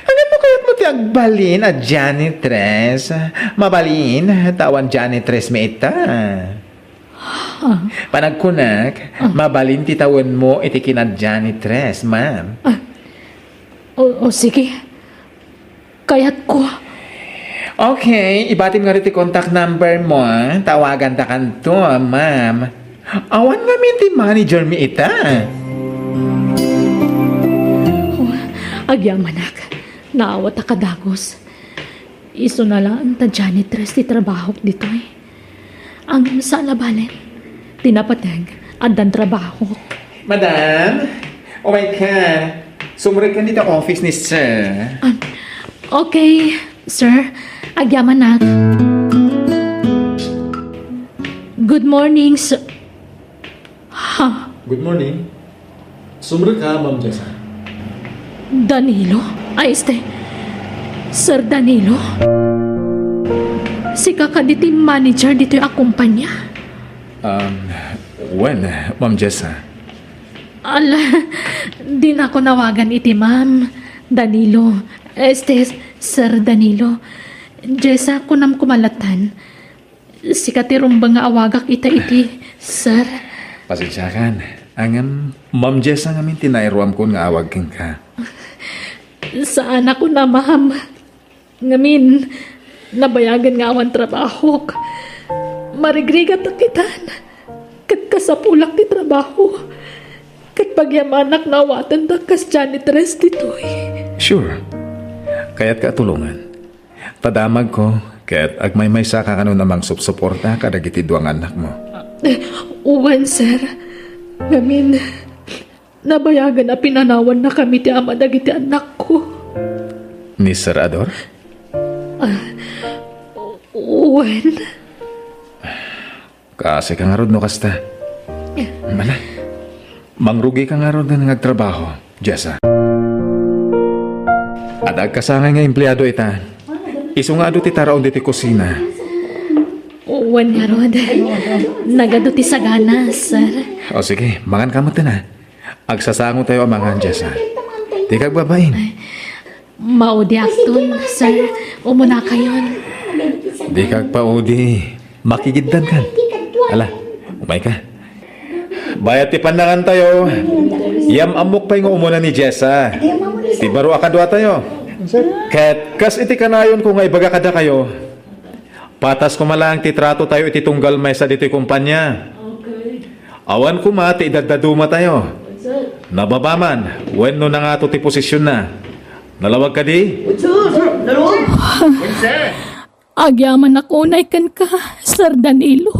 Ano mo kaya't mo ti agbalin at janitress? Mabalin, tawan janitress may ita. Panagkunak, mabalin ti tawan mo iti kinad janitress, ma'am. O sige. Kayat ko. Okay, ibatim nga rin ti contact number mo, tawagan ta kanto, ma'am. Awan namin ti manager mi ita. Agyamanak, naawat ka dagos. Iso na lang ta janitress ti trabaho dito eh. Ang saan na balen, tinapatag at dan trabaho. Madam, oh my God, sumurid ka dito office ni sir. Okay, sir. Agyamanak. Good morning, sir. Ha? Good morning. Sumra ka, Ma'am Jessa. Danilo? Ay, Sir Danilo? Si kakaditi manager dito yung akumpanya. When, Ma'am Jessa? Ala, di na ako nawagan iti ma'am. Danilo. Sir Danilo. Jessa, kunam kumalatan. Si katirumbang nga awagak iti, sir. Pasensyakan. Ang Ma'am Jessa ngamin tinairuam ko nga awag kang ka. Saan ako na, ma'am? Ngamin, nabayagan nga awan trabaho. Marigrigat ang kitan. Kat kasapulak ti trabaho. Kat pagyamanak na awatan da kas janitress dito eh. Sure. Kaya't katulungan. Padamag ko, kaya't agmay-may sa ka kano namang supsuporta kadagiti duang anak mo. Uwan, sir. Ngamin, nabayagan na pinanawan na kami ti ama dagiti anak ko. Ni Sir Ador? Uwan. Kasi ka nga rod no kasta. Mala. Mangrugi ka nga rod na nagtrabaho, Jessa. At agkasangay nga empleyado ita. Iso nga do ti taraon diti kusina. Uwan nga rod. Nagado ti sagana, sir. O sige, mangan ka mo na. Agsasango tayo ang mga Jessa. Di kag babain. Maudi akton, sir. Umuna kayon. Di kag paudi. Makigiddan kan. Ala, umay ka. Bayat ti pandangan tayo. Yam amok pa yung umuna ni Jessa. Ti baro akadwa tayo. Ket kas iti kanayon ko nga ibaga kada kayo. Patas ko malang ti trato tayo iti tunggal may sa dito'y kumpanya. Awan ko ma ti idadaduma tayo. Nababaman, when no na nga to ti posisyon na. Nalawag ka di? Agyaman ako na ikan ka, Sir Danilo.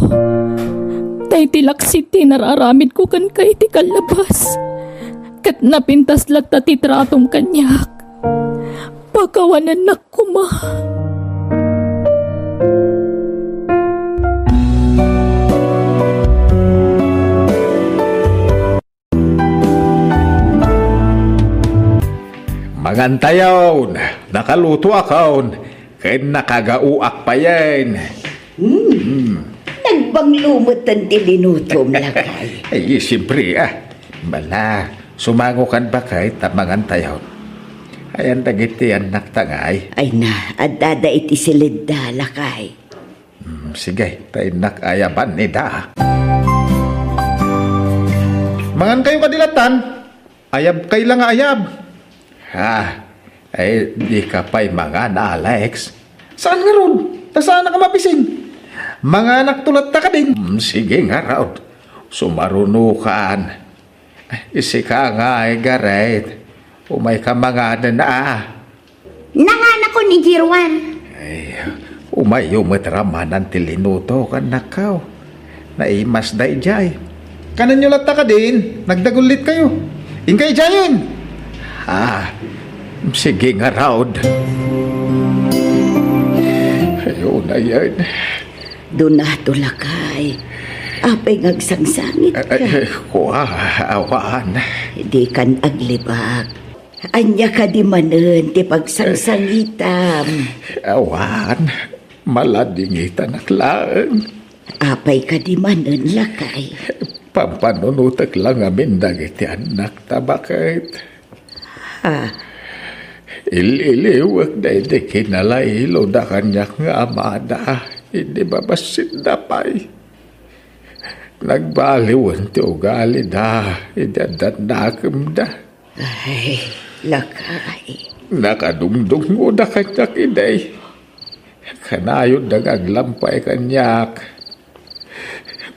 Tay tilak siti nararamid ko kan ka iti kalabas. Kat napintas latta ti tratong kanyak. Pakawanan na kuma. Mangantayaw, nakaluto akaon, kaya nakagauak pa yan. Nagbang ang tilinutom lakay. Ay, siyempre Bala, sumango kan ba kahit mangantayaw? Ayan dagiti anak tangay. Ay na, adada iti silid da lakay. Sige, tayo nakayaban ni da. Mangan kayo kadilatan, ayab kay lang ayab. Ay di ka pa'y mangan, Alex. Saan nga ron? Saan ka mapising? Mga anak tulat ta ka din. Sige nga raw. Sumarunukan. Isi ka nga ay garet. Umay ka mga na. Nanganak ko ni Jirwan. Ay, umay yung matraman ang tilinuto ka nakaw. Naimas da ijay. Kanan nyo lata ka din. Nagdagulit kayo. Ingkay jayin. Sige nga raw. Ayun na yan. Doon na to lakay. Apay ngagsangsangit ka. Kuha, awan. Di kan aglibak. Anya ka di manen ti pagsangsangitam. Awan, maladingitan aklaan. Apay ka di manen lakay. Pampanunutak lang amin dagiti anak tabakit. Ililiwag na hindi kinalailo da kanyak nga amada. Hindi babasit na pa'y. Nagbaliwan ti ugali da. Idadadakam da. Ay, lakay. Nakadungdung mo da kanyak iday. Kanayod nagaglampay kanyak.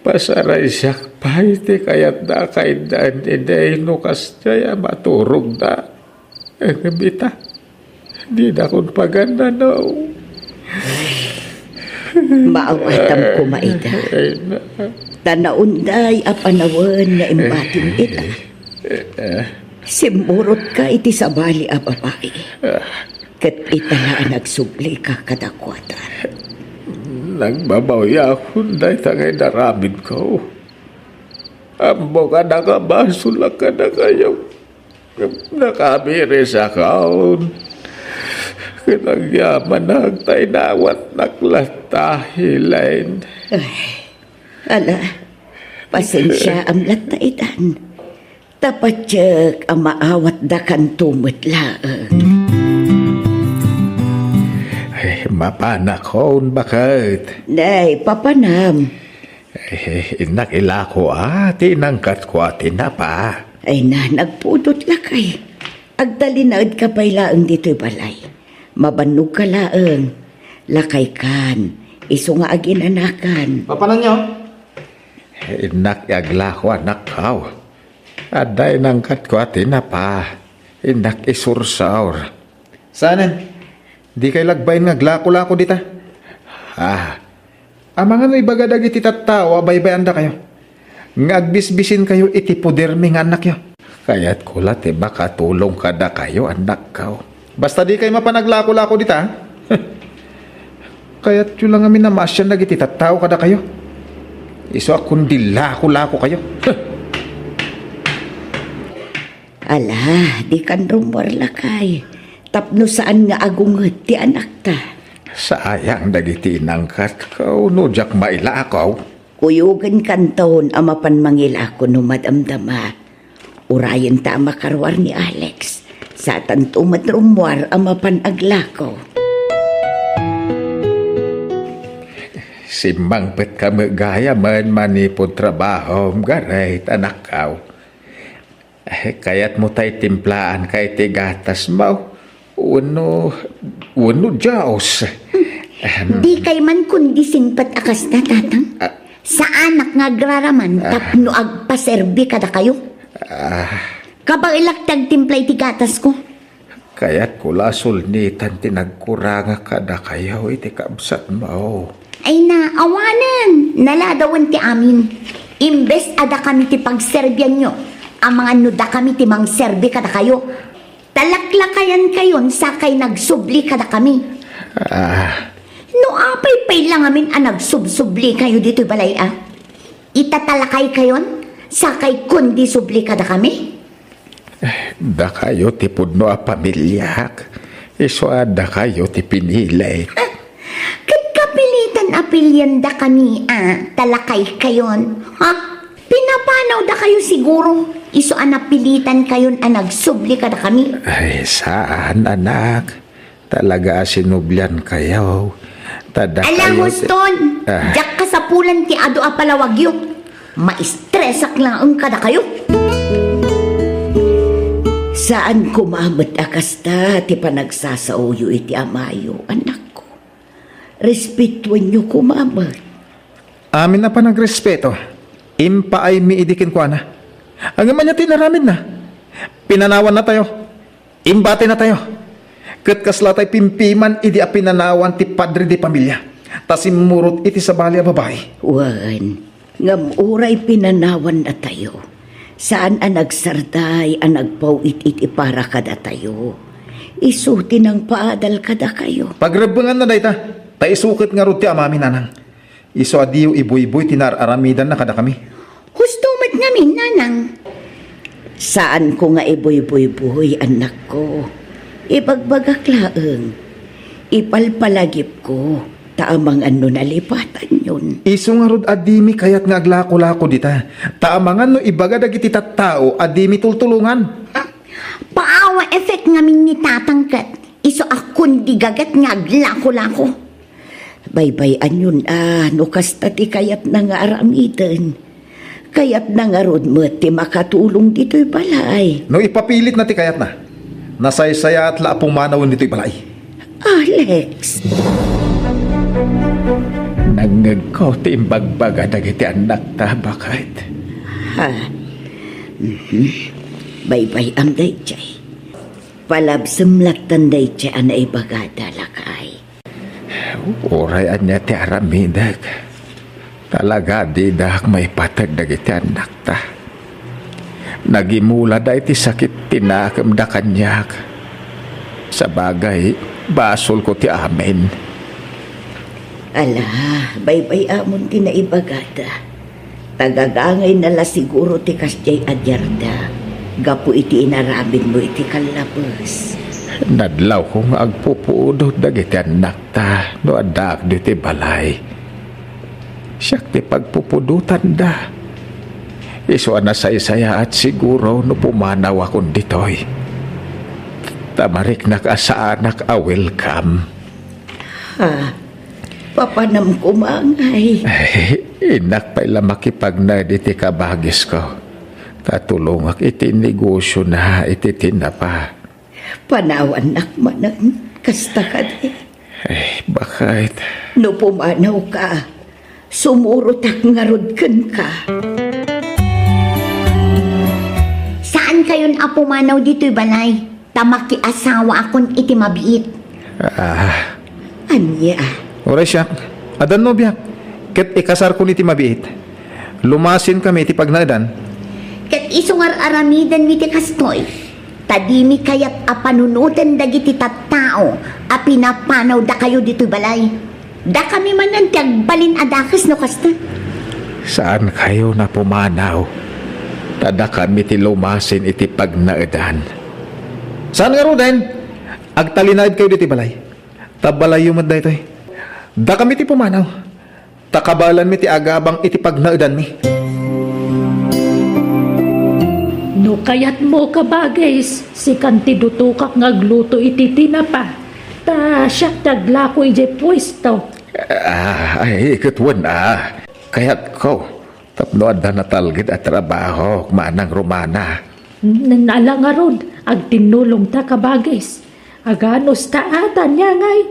Pasaray siya pa'y ti kayat da kaidan iday nukas jaya maturog da. Ang bita. Di na kong paganda no. Maawatam ko maida. Tanaunday apanawan nga imbating ita. Simurot ka iti sabali a babae. Kat italaan nagsubli ka kadakwatan. Nagbabawya akong dahi tangay naramid ko. Ambo ka nakabasulak ka na kayo. Nakabiri sa kaon. Kinagyaman nagtay nawat naklatahilain. Ala, pasensya ang lataitan. Tapat tiyag ang maawat da kan tumutlaang. Ay, mapanakon bakit? Nay, papanam. Inakila ko tinangkat ko tinapa. Ay na, nagpudot lakay. Agdalinaad ka pa'y laang dito'y balay. Mabanog ka laang. Lakay kan. Iso nga aginanakan. Papanan nyo? Inakyagla ko anak kaw. Aday nangkat ko tinapa. Inak isursaur. Sanan? Di kay lagbayin nga glako-lako dita. Amangan no ibagadag iti tattao, abay-bayan da kayo. Ngagbisbisin kayo iti pudermi nga anak yo. Kaya't kulat baka tulong kada kayo anak kaw. Basta di kayo mapanaglako-lako dita. Kaya't yun lang amin na masyan na iti tattao kada kayo. Iso akong di lako-lako kayo. Ala, di kan rumor lakay. Tapno saan nga agungot ti anak ta. Sayang dagiti nangkat kaw no jak mailakaw. Kuyugan kanton amapan mangila ko no madamdama. Urayan ta makarwar ni Alex. Sa tanto matrumwar amapan aglako. Simangpet ka magaya man manipod trabaho garay anak kaw. Kaya't mo tay timplaan kay tigatas mo. Uno Diyos. Di kay man kundi singpat akas na tatang. Sa anak nga graraman tapno agpaserbi kada kayo. Kabang ilaktag timplay tigatas ko. Kaya't kula sulnitan tinagkuranga kada kayo iti kabsat mo. Ay na, awanan. Naladawan ti amin. Imbes ada kami ti pagserbyan nyo. Ang mga nuda kami ti mang serbi kada kayo. Talaklakayan kayon sakay nagsubli kada kami. No apay-pay lang amin nagsubsubli kayo dito balay Itatalakay kayon sakay kundi subli kada kami. Da kayo ti pudno a pamilyak. Iso da kayo ti pinilay. Kat kapilitan apilyan da kami talakay kayon. Pinapanaw da kayo siguro. Iso napilitan kayon nagsubli kada kami. Ay, saan anak? Talaga sinublian kayo. Tada Alam kayo. Huston, jak ka sa pulan ti ado apalawagyo. Maistresak lang ang kada kayo. Saan kumamot akasta ti panagsasauyo iti amayo, anak ko. Respetuan nyo kumamot. Amin na pa nagrespeto. Impa ay miidikin ko na. Ang man niya tinaramid na. Pinanawan na tayo. Imbate na tayo. Kat kasla tayo pimpiman idi a pinanawan ti padre di pamilya. Tasimurot iti sa bali a babae. Wan, ngamuray pinanawan na tayo. Saan nagsarday nagpawit iti para kada tayo. Isuti ng paadal kada kayo. Pagrebangan na dayta, tayo sukit nga ruti amami nanang. Iso adiyo ibuy-buy tinararamidan na kada kami. Husto mat ngamin, nanang. Saan ko nga iboy-boy-boy, anak ko? Ibagbagak laeng. Ipalpalagip ko. Taamang ano nalipatan yun. Iso nga rod adimi kayat nga aglako-lako dita. Taamangan no ibaga dagiti tattao adimi tultulungan. Paawa effect ngamin ni tatangkat. Iso akon di gagat nga aglako-lako. Baybayan yun no kasta ti kayat na nga aramitan. Kayat na nga rod mo ti makatulong dito'y balay. No ipapilit na ti kayat na. Nasaysaya at laapong manawin dito'y balay. Alex. Nangagkaw ti imbagbaga dagiti anak ta bakit? Ha? Baybay ang dayjay. Palabsumlaktan dayjay anay bagada lakay. Urayan niya ti aramidag. Talaga di dak may patag dagiti anak ta. Nagimula da iti sakit tinakam da kanyak. Sa bagay, basol ko ti amin. Ala, baybay amon ti naibagada. Tagagangay nala siguro ti kasjay adyarda. Gapu iti inarabin mo iti kalabas. Nadlaw kong agpupudot dagiti anak ta no adak diti balay. Siyak ti pagpupudutan da. Iso na saysaya at siguro no pumanaw akong ditoy. Tamarik na ka sa anak a welcome. Ha? Papanam kumangay. Inak pa'y lamakipag na iti kabagis ko. Katulong ak iti negosyo na iti tinapa. Panawan nakmanan. Kasta ka di. Bakit? No pumanaw ka. Sumurot ak ngarod ka. Saan kayon apumanaw dito'y balay? Tamaki asawa akon iti mabiit. Anya. Oray siya. Adan no biyak. Ket ikasar ko ni ti mabiit. Lumasin kami ti pagnaadan. Ket isungar aramidan mi ti kastoy. Tadimi kayat apanunutan dagiti tattao a pinapanaw da kayo dito'y balay. Da kami manan ti agbalin adakis no kasta. Saan kayo na pumanaw? Tada kami ti lumasin iti pagnaadan. Saan nga ro din? Agtalinaid kayo diti balay. Tabalayo mo da ito'y. Da kami ti pumanaw. Takabalan mi ti agabang iti pagnaadan mi. No kayat mo kabagis, si kanti dutukak ngagluto iti tinapa. Ta siya taglako ije pwesto. Ay, ikatwan Kayat ko, tapno adda natalgid at trabaho, manang Romana. Nala nga rod, ag tinulong ta kabagis. Aganos ta ata niya ngay.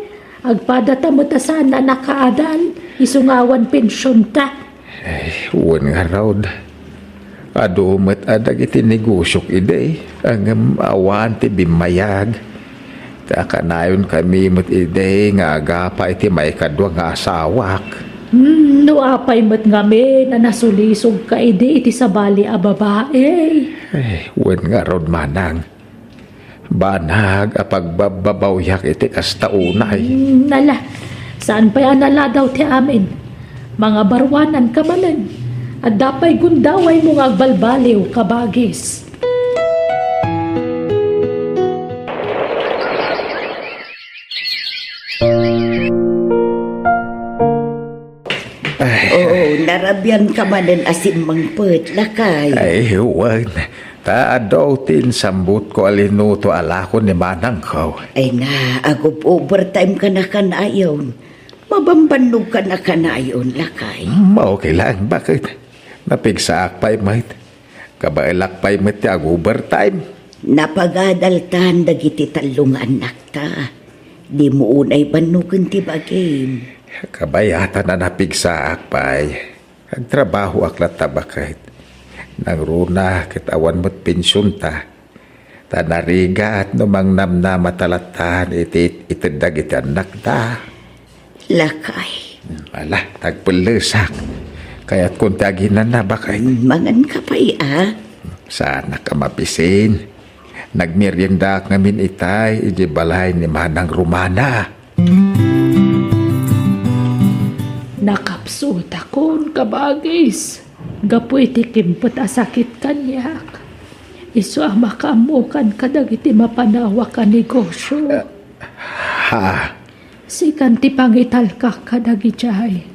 Agpadata mo ta sana nakaadan, isungawan pensyon ta. Uwan nga raod. Adumat adag iti negosyok ide, ang awan ti bimayag. Takanayon kami mat ide nga agapa iti may kadwa nga asawak. No apay mat ngami na nasulisog ka ide iti sabali a babae. Uwan nga raod manang. Banag a pagbababawyak iti kastaunay. Nala, saan pa yan nala daw ti amin? Mga barwanan ka manan. At dapay gundaway mo nga agbalbaliw kabagis. Narabyan ka manan asim mangpet lakay. Ay, huwag. Taadaw tin sambut ko alinuto alako ni manang ko. Ay na, agop overtime ka na kanayon. Mabambanog ka na kanayon, lakay. Okay lang, bakit? Napigsaak pa'y mait. Kabailak pa'y mait ag overtime. Napagadaltan dagiti talong anak ta. Di mo unay banugan ti bagim. Kabayata na napigsaak pa'y. Ang trabaho aklat ta bakit. Nang runa kitawan mo't pensyon ta. Tanariga at numang namna matalatan itidag iti anak ta. Lakay. Ala, tagpulusak. Kaya't kung taginan na bakit. Mangan ka pa Sana ka mapisin. Nagmerienda ngamin itay iji balay ni manang Romana. Nakapsa nakapsuot akon kabagis. Gapoy ti kimpot asakit kanyak. Isu makamukan kadag iti mapanawa ka negosyo. Ha? Sikan ti pangital ka kadag ijay.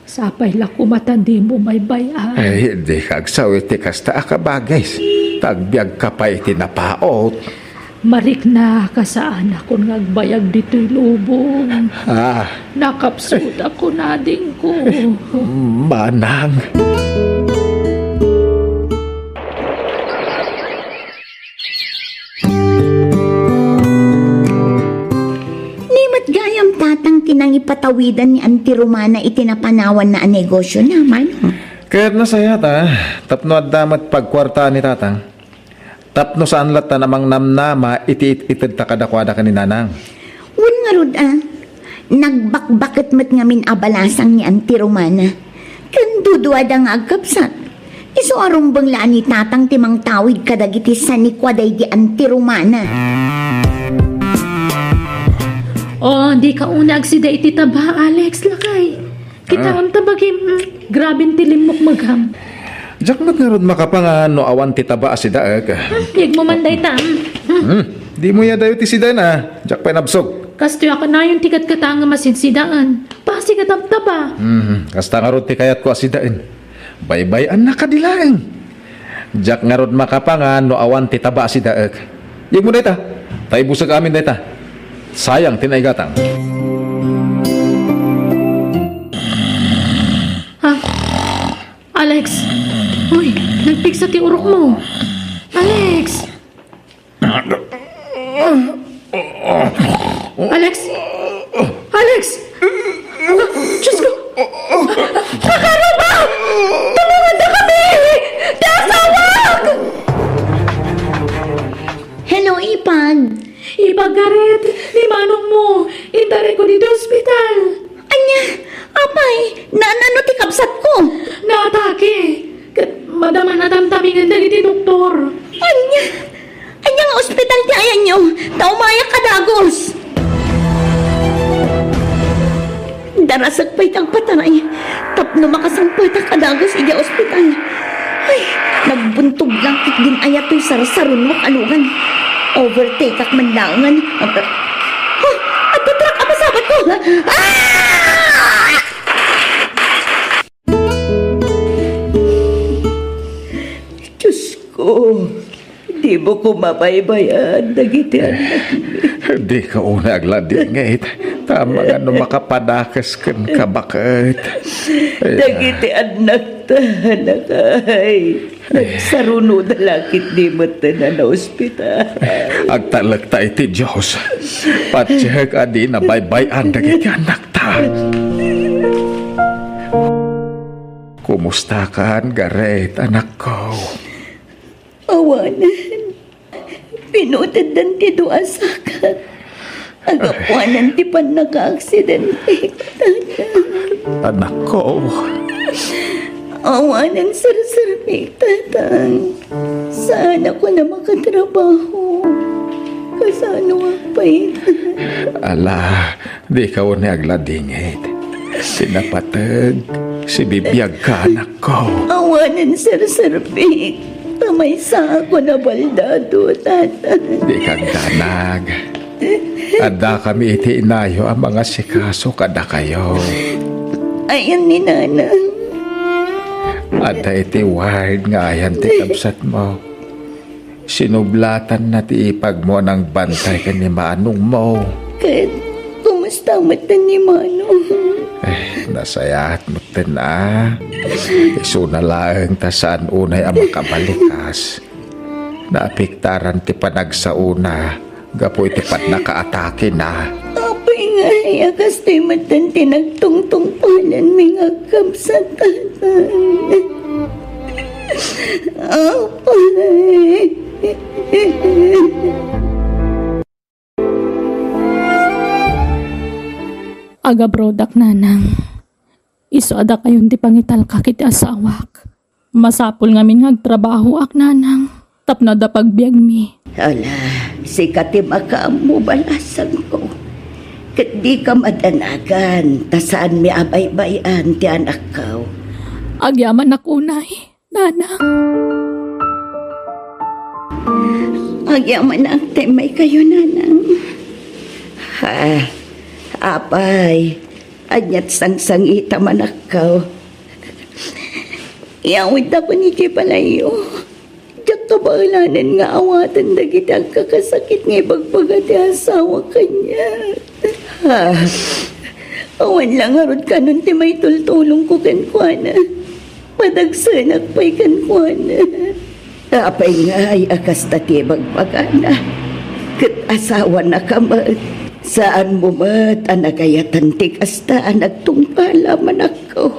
Sapay la kumatandi mo may bayan. Ay, di kagsaw iti kasta akabagis. Tagbiag ka pa iti napaot. Marik na kasaan ako ngagbayag dito'y lubong. Nakapsuot ako na din ko. Manang. Gayam tatang kinang ipatawidan ni Auntie Romana itinapanawan na ang negosyo naman. Kaya't na saya ta, tapno at damat pagkwarta ni tatang. Tapno saan lata namang namnama iti-itid ta kadakwada ka ni nanang. Wun nga rod nagbakbakit mat ngamin abalasang ni Auntie Romana. Kanduduad ang agkapsat. Iso arong banglaan ni tatang timang tawid kadagiti sa ni kwaday di Auntie Romana. Oh, di ka unag si da iti taba, Alex, lakay. Kita ang tabagim, grabing tilimok magham. Diyak mat nga ron makapangan no awan ti taba si daag. Yag mo manday tam. Di mo ya dayo ti sida na, diyak pa nabsog. Kastoy ako na yung tikat katanga masinsidaan. Pasi ka taba. Kasta nga ron ti kayat ko asidain. Baybayan na kadilaeng. Diyak nga ron makapangan no awan ti taba si daag. Yag mo dayta, tayo busag amin dayta. Sayang tinaygatang. Ha? Alex? Uy, nagpiksa ti urok mo. Alex? Alex? Alex? Diyos ko! Nakaraba! Tulungan na kami! Dasawag! Hello, Ipag. Ipagarit, ni manong mo, itari ko dito ospital. Anya, apay, naano ti kapsat ko? Naatake. Madaman na tamtamingan dali ti doktor. Anya nga ospital ti ayan nyo, taumayak kadagos. Darasag pa'y tang patanay, tapno makasangpata kadagos iya ospital. Ay, nagbuntog lang kit din ayato'y sarsaron mo kalugan. Overtake ak manlangan. At patrak ang masabat ko. Diyos ko, di mo ko mabaybayan, dagiti anak. Di ka una agladingit. Tama nga no makapadakas kan kabakit. Dagiti anak tahanak ay. Nagsaruno na lakit di mo na ospital. Agtalag ta iti Diyos. Patsihag adi na baybayan dagiti anak ta. Kumusta ka, Gareth, anak ko? Awanan. Pinutad dan ti doa sakat. Agapuanan ti pan naka-aksidente. Anak ko. Awanan sir-sir tatang. Saan ako na makatrabaho? Kasano apay? Ala, di ka ni agladingit. Sinapatag, si bibiyag ka, anak ko. Awanan sir-sir tamay sa ako na baldado, tatang. Di kang danag. Ada kami iti inayo ang mga sikaso kada kayo. Ayan ni nanang. Ada iti ward nga ayan ti kabsat mo. Sinublatan na ti ipag mo ng bantay ka ni manong mo. Kahit kumusta matan ni Manong? Nasayahat mo na. Isuna lang ta saan unay ang makabalikas. Naapiktaran ti panagsauna. Gapo iti pat nakaatake na. Apay nga yakas ti matan tinagtungtung panan mga kapsatan. Apay. Aga brodak nanang. Iso ada kayon ti pangital kakit asawak. Masapul ngamin ngagtrabaho ak nanang. Tapno da pagbiag mi. Ala, si Katim Akam mo balasan ko. Kat di ka madanagan, tasaan mi abay-bayan ti anak kaw. Agyaman ako, Nay. Nanang. Agyaman ang temay kayo, nanang. Ha, apay, anyat sang-sangita manakaw. Iawit ako ni Kipalayo. Diyak kabaalanan nga awatan dagiti ang kakasakit nga ibagbaga ti asawa kanya. Ha, awan lang harod ka nun ti may tultulong ko kankwana. Padagsanak pa'y kankwana. Apay nga ay akas ta ti ibagbaga na. Kat asawa na ka mat. Saan mo mat anagayatan ti kasta nagtungpala manakaw.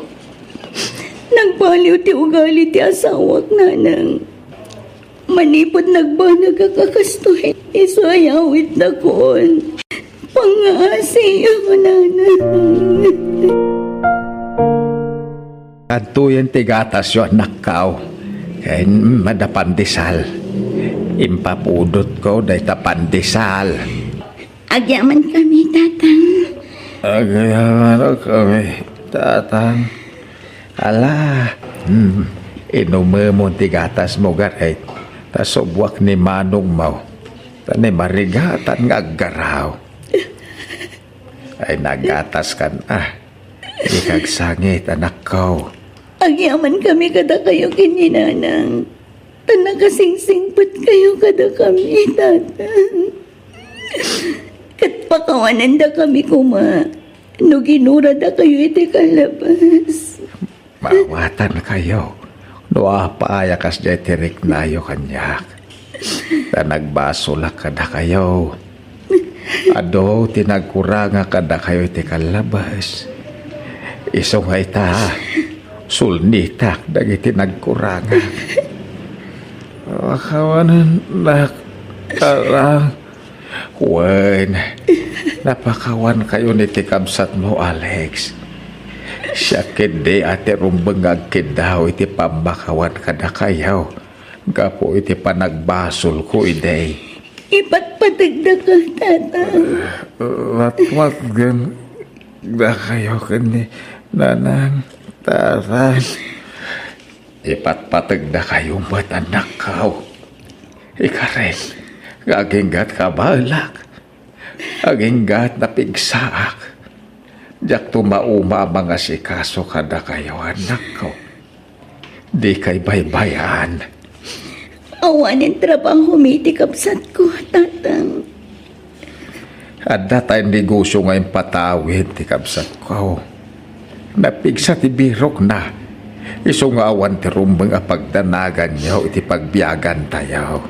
Nagbaliw ti ugali ti asawak nanang. Manipod nagbanag kakakastuhin. Isayawit na kon. Pangasiyo nanang. Kantuyan ti gatas yo anak kao. Kaya madapandisal. Impapudot ko day tapandisal. Agyaman kami, tatang. Agayaman kami, tatang. Ala, inume mo ti gatas mo garet. Tasubwak ni manong mo. Tani marigatan nga aggaraw. Ay nagatas kan ikagsangit anak ko. Agyaman kami kada kayo kininanang. Tanakasingsingpat kayo kada kami, tatang. Kat pakawanan da kami kuma. No ginura da kayo iti kalabas. Mawatan kayo. No apaayakas jay tirik nayo kanyak. Ta nagbasulak kada kayo. Ado tinagkuranga kada kayo iti kalabas. Isong ay ta. Sulnitak dagiti nagkuranga. Makawanan na karang. Wen, napakawan kayo ni tikabsat mo, Alex. Siya kindi ate rumbengag kidaw iti pambakawan kada kayaw. Gapo iti panagbasol ko iday. Ipatpatagda ka, tatang. Wat gan da kayo kani nanang tatang. Ipatpatagda kayo ba't anak kaw. Ikaren, gaginggat ka balak. Aginggat na pigsaak. Diyak tumauma mga sikaso kada kayo anak ko. Di kay baybayan. Awanin trabaho mitikapsat ko, tatang. At datay negosyo ngayon patawid ti kabsat ko. Napigsa ti birok na. Isungawan ti rumbang pagdanagan niyo iti pagbiyagan tayo.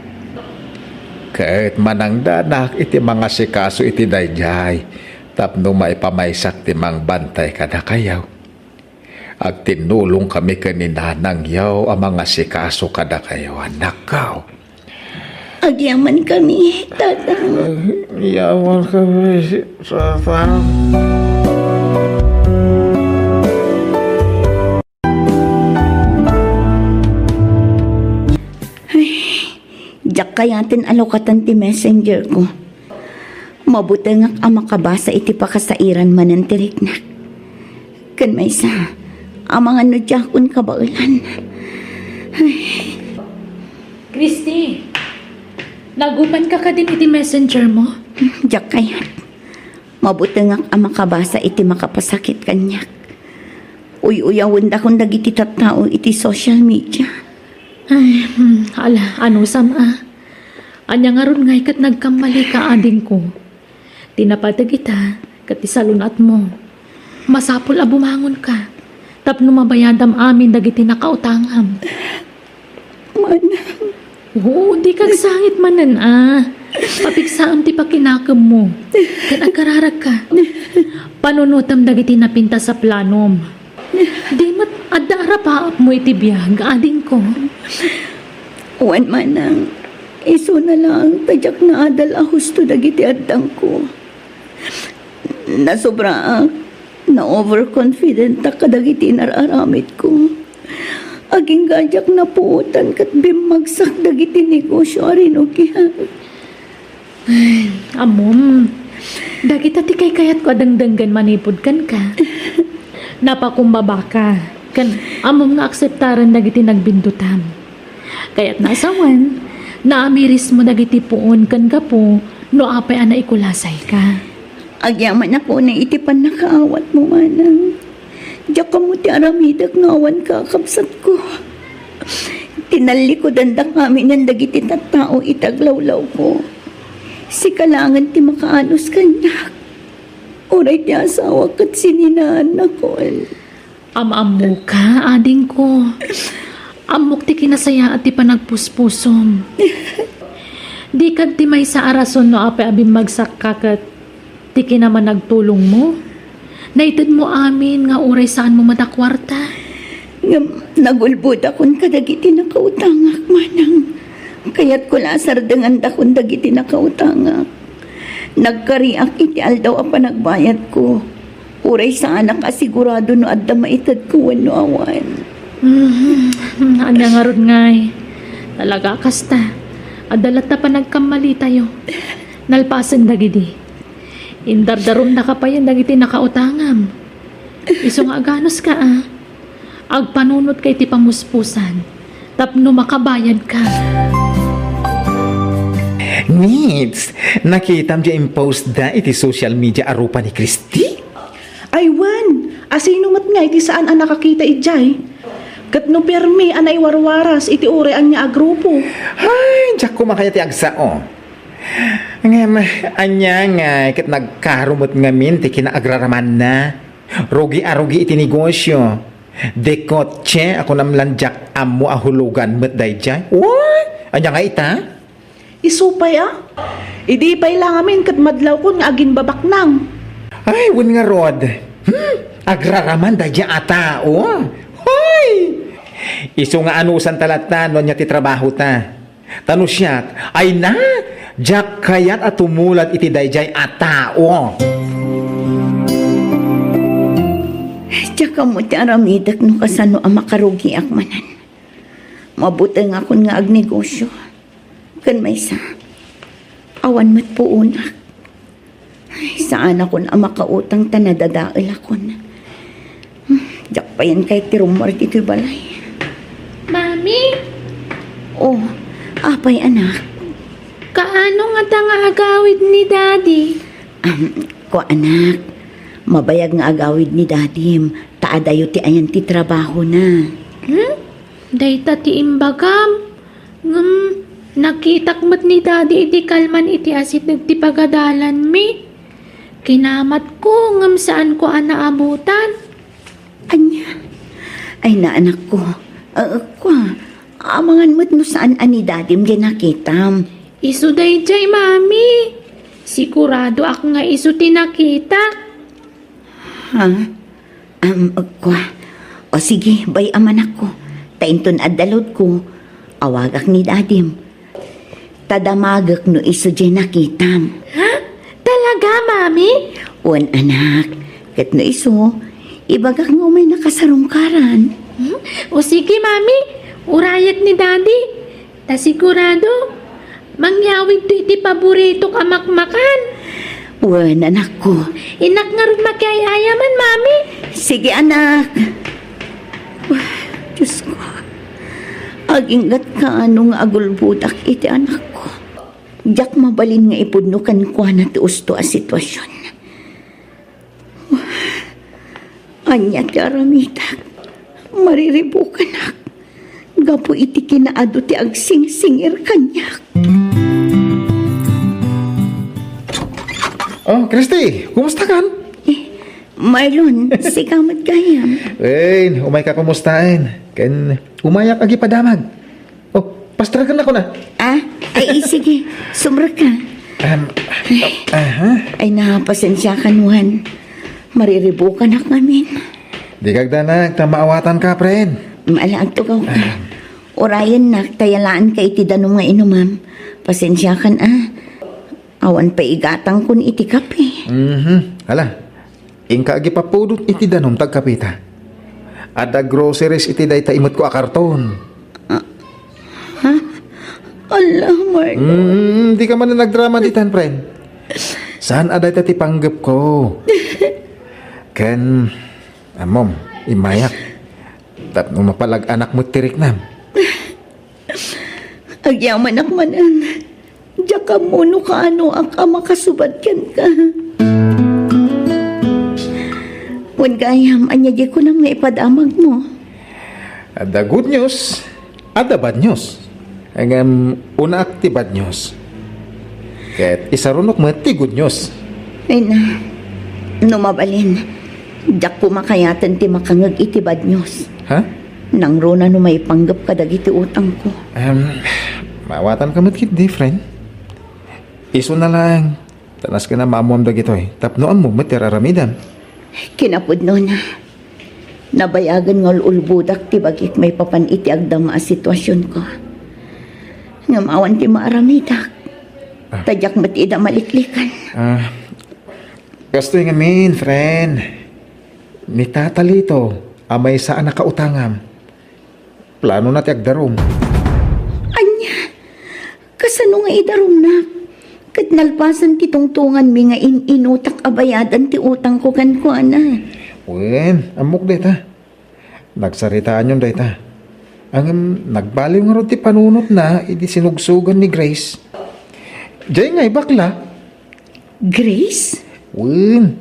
Kahit manang danak iti mga sikaso iti dayjay. Tapno maipamaysak ti mang bantay kada kayaw. Ag tinulong kami kaninanang yaw ang mga sikaso kada kayaw anak kaw. Agyaman kami, tatang. Yaman kami, tatang. Diyak kayatin alokatan ti messenger ko. Mabuti nga ang makabasa iti pakasairan manan tirik na. Kan may sa, ang mga nudyakon kabaulan. Christy, nagupan ka din iti messenger mo? Diyak kayat. Mabuti nga ang makabasa iti makapasakit kanyak. Uy-uyawin da kung dagiti tattao iti social media. Ay, ano sama? Anya nga ron ngay kat nagkamali ka ading ko. Tinapadag ita, kat isalunat mo. Masapol bumangon ka. Tapno mabayadam amin dagiti nakautangam. Manang. Oo, di kag sangit manan Papiksaan ti pakinakam mo. Kan agkararag ka. Panunutam dagiti napinta sa planom. Di mat adara pa mo iti biyag, ading ko. Wan manang. Iso na lang, tadyak na adal ahus to dagiti addang ko. Nasobra na overconfident ta kadagiti nararamit ko. Aging gadyak na puutan kat bimagsak dagiti negosyo arin o kihag. Amom, Dagita ti kay kayat ko adangdanggan manipod kan ka. Napakumbaba ka. Kan amom nga akseptaran dagiti nagbindutam. Kaya't nasawan, naamiris mo dagiti puon kan ka po, no apay ana ikulasay ka. Agyaman ako na itipan na kaawat mo, manang. Diyak ka mo ti aramidak nga awan kakabsat ko. Tinalikodan da kami ng dagiti tattao itaglawlaw ko. Si kalangan ti makaanos kanyak. Uray ti asawa kat sininaan na ko. Am-amu ka, ading ko. Amok ti kinasaya at ti panagpuspusom. Di kag ti may sa arason no apay abim magsak kakat ti kinaman nagtulong mo. Naitid mo amin nga uray saan mo madakwarta. Nagulbod akong kadagiti nakautangak, manang. Kaya't ko lasar dengan dakon dagiti nakautangak. Nagkariak iti aldaw apa nagbayad ko. Uray sa anak asigurado no adda maitad ko wano awan. Anya nga ron ngay. Talaga kasta. Adalat na pa nagkamali tayo. Nalpasan dagidi. Indardarom na ka pa yan dagiti nakautangam. Iso nga aganos ka Agpanunot kay ti pamuspusan. Tapno makabayad ka. Needs, nakitam di impost da iti social media arupa ni Christy? Ay, Wan, asinungat nga iti saan ang nakakita ijay. Kat no permi anay warwaras iti ure ang niya agrupo. Ay, diyak kumakaya ti agsao. Ngem, anya nga, kat nagkarumot ngamin ti kinaagraraman na. Rugi-arugi iti negosyo. De kotse, ako namlandyak amo ahulugan met day dyan. What? Anya nga ita? Isupay Idi pay lang amin kat madlaw ko nga agin babaknang. Ay, wun nga rod. Agraraman day dyan ata, Hoy! Iso nga anusan talatan no niya ti trabaho ta. Tano siya, ay na, jak kayat at tumulat iti dayjay atao. Tsaka mo ti aramidak no kasano ang makarugi akmanan. Mabuti nga akong nga agnegosyo. Kan may sa, awan mat po unak. Ay, saan akong ang makautang tanadadaal akon. Jak pa yan kay tirumar dito'y balay. Mami, Oh, apay anak. kaano nga nga agawid ni Daddy? Ko anak, mabayag nga agawid ni dadim. Taadayo ti ayan ti trabaho na. Dayta ti imbagam. Nakitak mat ni Daddy iti kalman iti asit nagti pagadalan mi. Kinamat ko ngam saan ko anaabutan. Anya? Ay na anak ko. Amangan mo't no saan ani dadim di nakitam. Isu dayjay, Mami. Sigurado ako nga isu tinakita. Ha? O sige, bay aman ako. Tainton adalod ko. Awagak ni dadim. Tadamagak no isu di nakitam. Ha? Talaga, Mami? Uwan anak. Kat no isu, ibagak nga may nakasarungkaran. O sige, Mami. Urayat ni Daddy. Ta sigurado, mangyawid to iti paborito ka makmakan. Uwan anak ko. Inak nga rin makiayaman, Mami. Sige anak. Diyos ko. Agingat ka anong agulbudak iti anak ko. Diyak mabalin nga ipudnukan ko na tiusto a sitwasyon. Anya ti aramitak. Mariribukan ak. Gapo iti kinaado ti agsingsingir kanyak. Oh, Christy, kumusta kan? Marlon, si kamat gayam. Umay ka kumustain. Ken, umayak agi padamag. Oh, pastragan ako na. Ay sige, sumra ka. Ay napasensya ka nuhan. Mariribukan ak namin. Di kagdanag, tamaawatan ka, friend. Maalang tugaw ka. Orayan nak, tayalaan ka iti danong nga inumam. Pasensya kan Awan pa igatang kun iti kape. Hala, ingka agi papudot iti danom tagkapita. Ada groceries iti day taimot ko a karton. Allah, Marlon. Di ka man na nagdrama ditan, friend. Saan aday ti panggap ko? Ken, amom, imayak. Tapno mapalag anak mo tirik na. Agyaman akmanan. Diya ka muno ka ano ang makasubad ken ka. Wan gayam, anya di ko nang maipadamag mo. Ada good news, ada bad news. Ang una ti bad news. Ket isarunok mo ti good news. Ay na, numabalin. Diya ko makayatan ti makangag iti bad news. Ha? Nang rona no may panggap ka dagiti utang ko. Mawatan ka matkit different. Iso na lang. Tanas ka na mamuam dagito eh. Tapnoan mo matiraramidan. Kinapod no na. Nabayagan ng ulbudak ti bagik may papan iti agdama a sitwasyon ko. Ngamawan ti maaramidak. Tadyak matida maliklikan. Gusto yung amin, friend. Ni tatalito, amay saan nakautangam. Plano na ti agdarom. Anya, kasano nga idarom na? Kat nalpasan ti tungtungan mi nga inutak abayadan ti utang ko kan ko ana. Wen, amok deta. Nagsaritaan yun deta. Ang nagbaliw nga ro ti panunot na, idi sinugsugan ni Grace. Diyan nga'y bakla. Grace? Wen,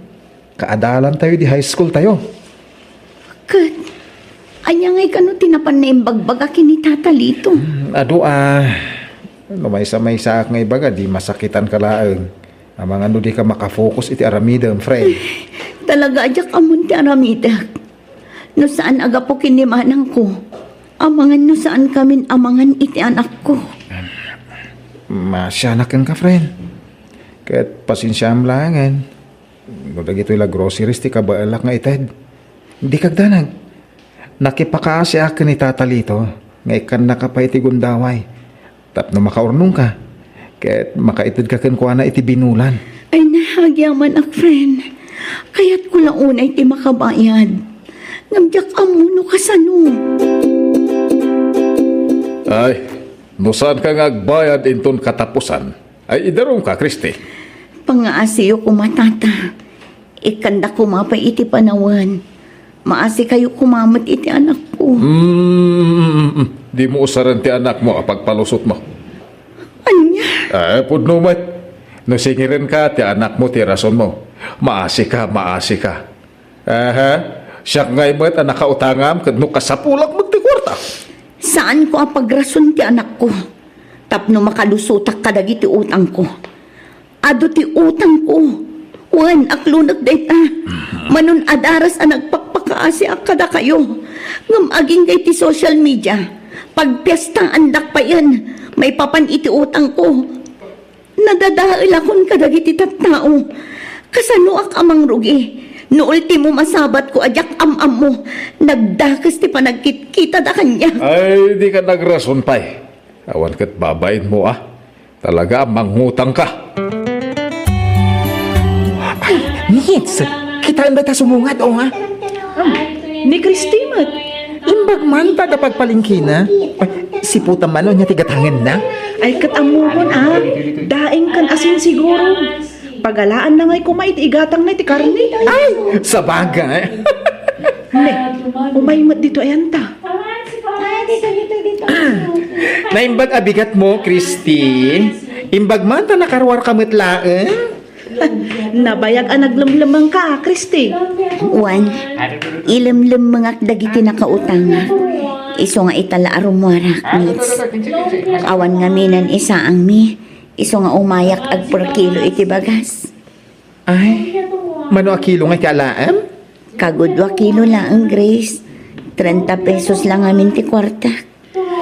kaadalan tayo di high school tayo. Kat, anya nga'y kano tinapan na imbagbaga kini tatalito. Maysa ngay baga, di masakitan ka laang. Amang ano di ka makafocus iti aramidam, friend. Talaga adyak amon ti aramidak. No saan aga po kinimanang ko. Amangan no saan kamin amangan iti anak ko. Masyanakan ka, friend. Kahit pasinsyam langan. Kung ito'y la groceries, ti kabaalak nga ited. Hindi kagdanag. Nakipakaasi akin ni tatalito. Ngay kan nakapay iti gundaway. Tapno makaurnong ka. Kahit makaitid ka kuana iti binulan. Ay nahagyaman ak, friend. Kaya't ko lang una iti makabayad. Ngamdyak amuno kasano. Ay, nusan ka ngagbayad inton katapusan? Ay, idarong ka, Kristi. Pangaasiyo ko matata. Ikanda ko mapay iti panawan. Maasi kayo kumamat iti anak ko. Di mo usaran ti anak mo apagpalusot mo. Anya? Ay, pudno mat. No singirin ka, ti anak mo, ti rason mo. Maasi ka. Aha, siya ngay mat ang nakautangam, kadno kasapulak magtikwarta. Saan ko apagrason ti anak ko? Tapno makalusutak kadag iti utang ko. Ado ti utang ko. Wan, aklunag dayta. Manon adaras ang nagpakpakaasi akada kayo. Ngam aging kay ti social media. Pagpiastang andak pa yan. May papan iti utang ko. Nadadail akon kadag iti tattao. Kasano ak amang rugi. No ultimo masabat ko adyak am mo. Nagdakas ti panagkit-kita da kanya. Ay, di ka nagrason pa'y. Awan ka't babayin mo Talaga, mangutang ka. Ay, Nits, kitaan ba ta sumungat o nga? Ni Christy mat. Imbag man ta da pagpalingkina. Si puta man niya tigatangan na. Ay katamuhon daing kan asin siguro. Pagalaan na nga'y kumait igatang na iti karne. Ay, sa bagay. Ne, umaymat dito ayanta. Naimbag abigat mo, Christine. Imbag man ta nakarwar kamit laeng. Nabayag ang naglamlamang ka, Christy. Wan, ilamlam mga dagiti nakautanga. Iso nga itala arumwarak, Nits. Awan nga minan isa ang mi. Iso nga umayak ag per kilo iti bagas. Ay, mano a kilo nga iti alaam? Kagudwa kilo lang ang Grace. 30 pesos lang amin ti kwarta.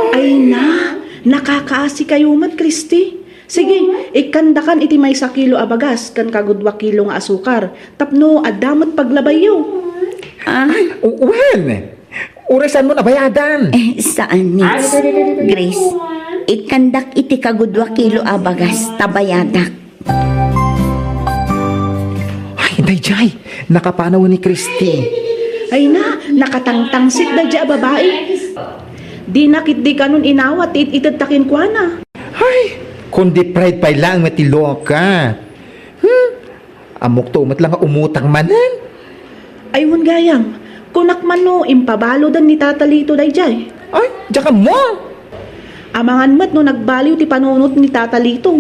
Ay na, nakakaasi kayo mat, Christy. Sige, ikandakan iti may 1 kilo abagas, kan kagudwa kilo nga asukar. Tapno, adamat paglabayo. Ay, wen. Urasan mo na bayadan. Saan, Nits? Grace, ikandak iti kagudwa kilo abagas, tabayadak. Ay, dayjay. Nakapanaw ni Christy. Ay na, nakatangtangsit na dya babae. Di nakit di kanon inawat, itatakin kwa na. Ay, kundi pride pa lang matilo ka. Amok tumat lang nga umutang manan. Ayun gayam, kunak man no, impabalo dan ni Tata Lito dayjay. Ay, diyan ka mo. Amangan mat no nagbaliw ti panunot ni Tata Lito.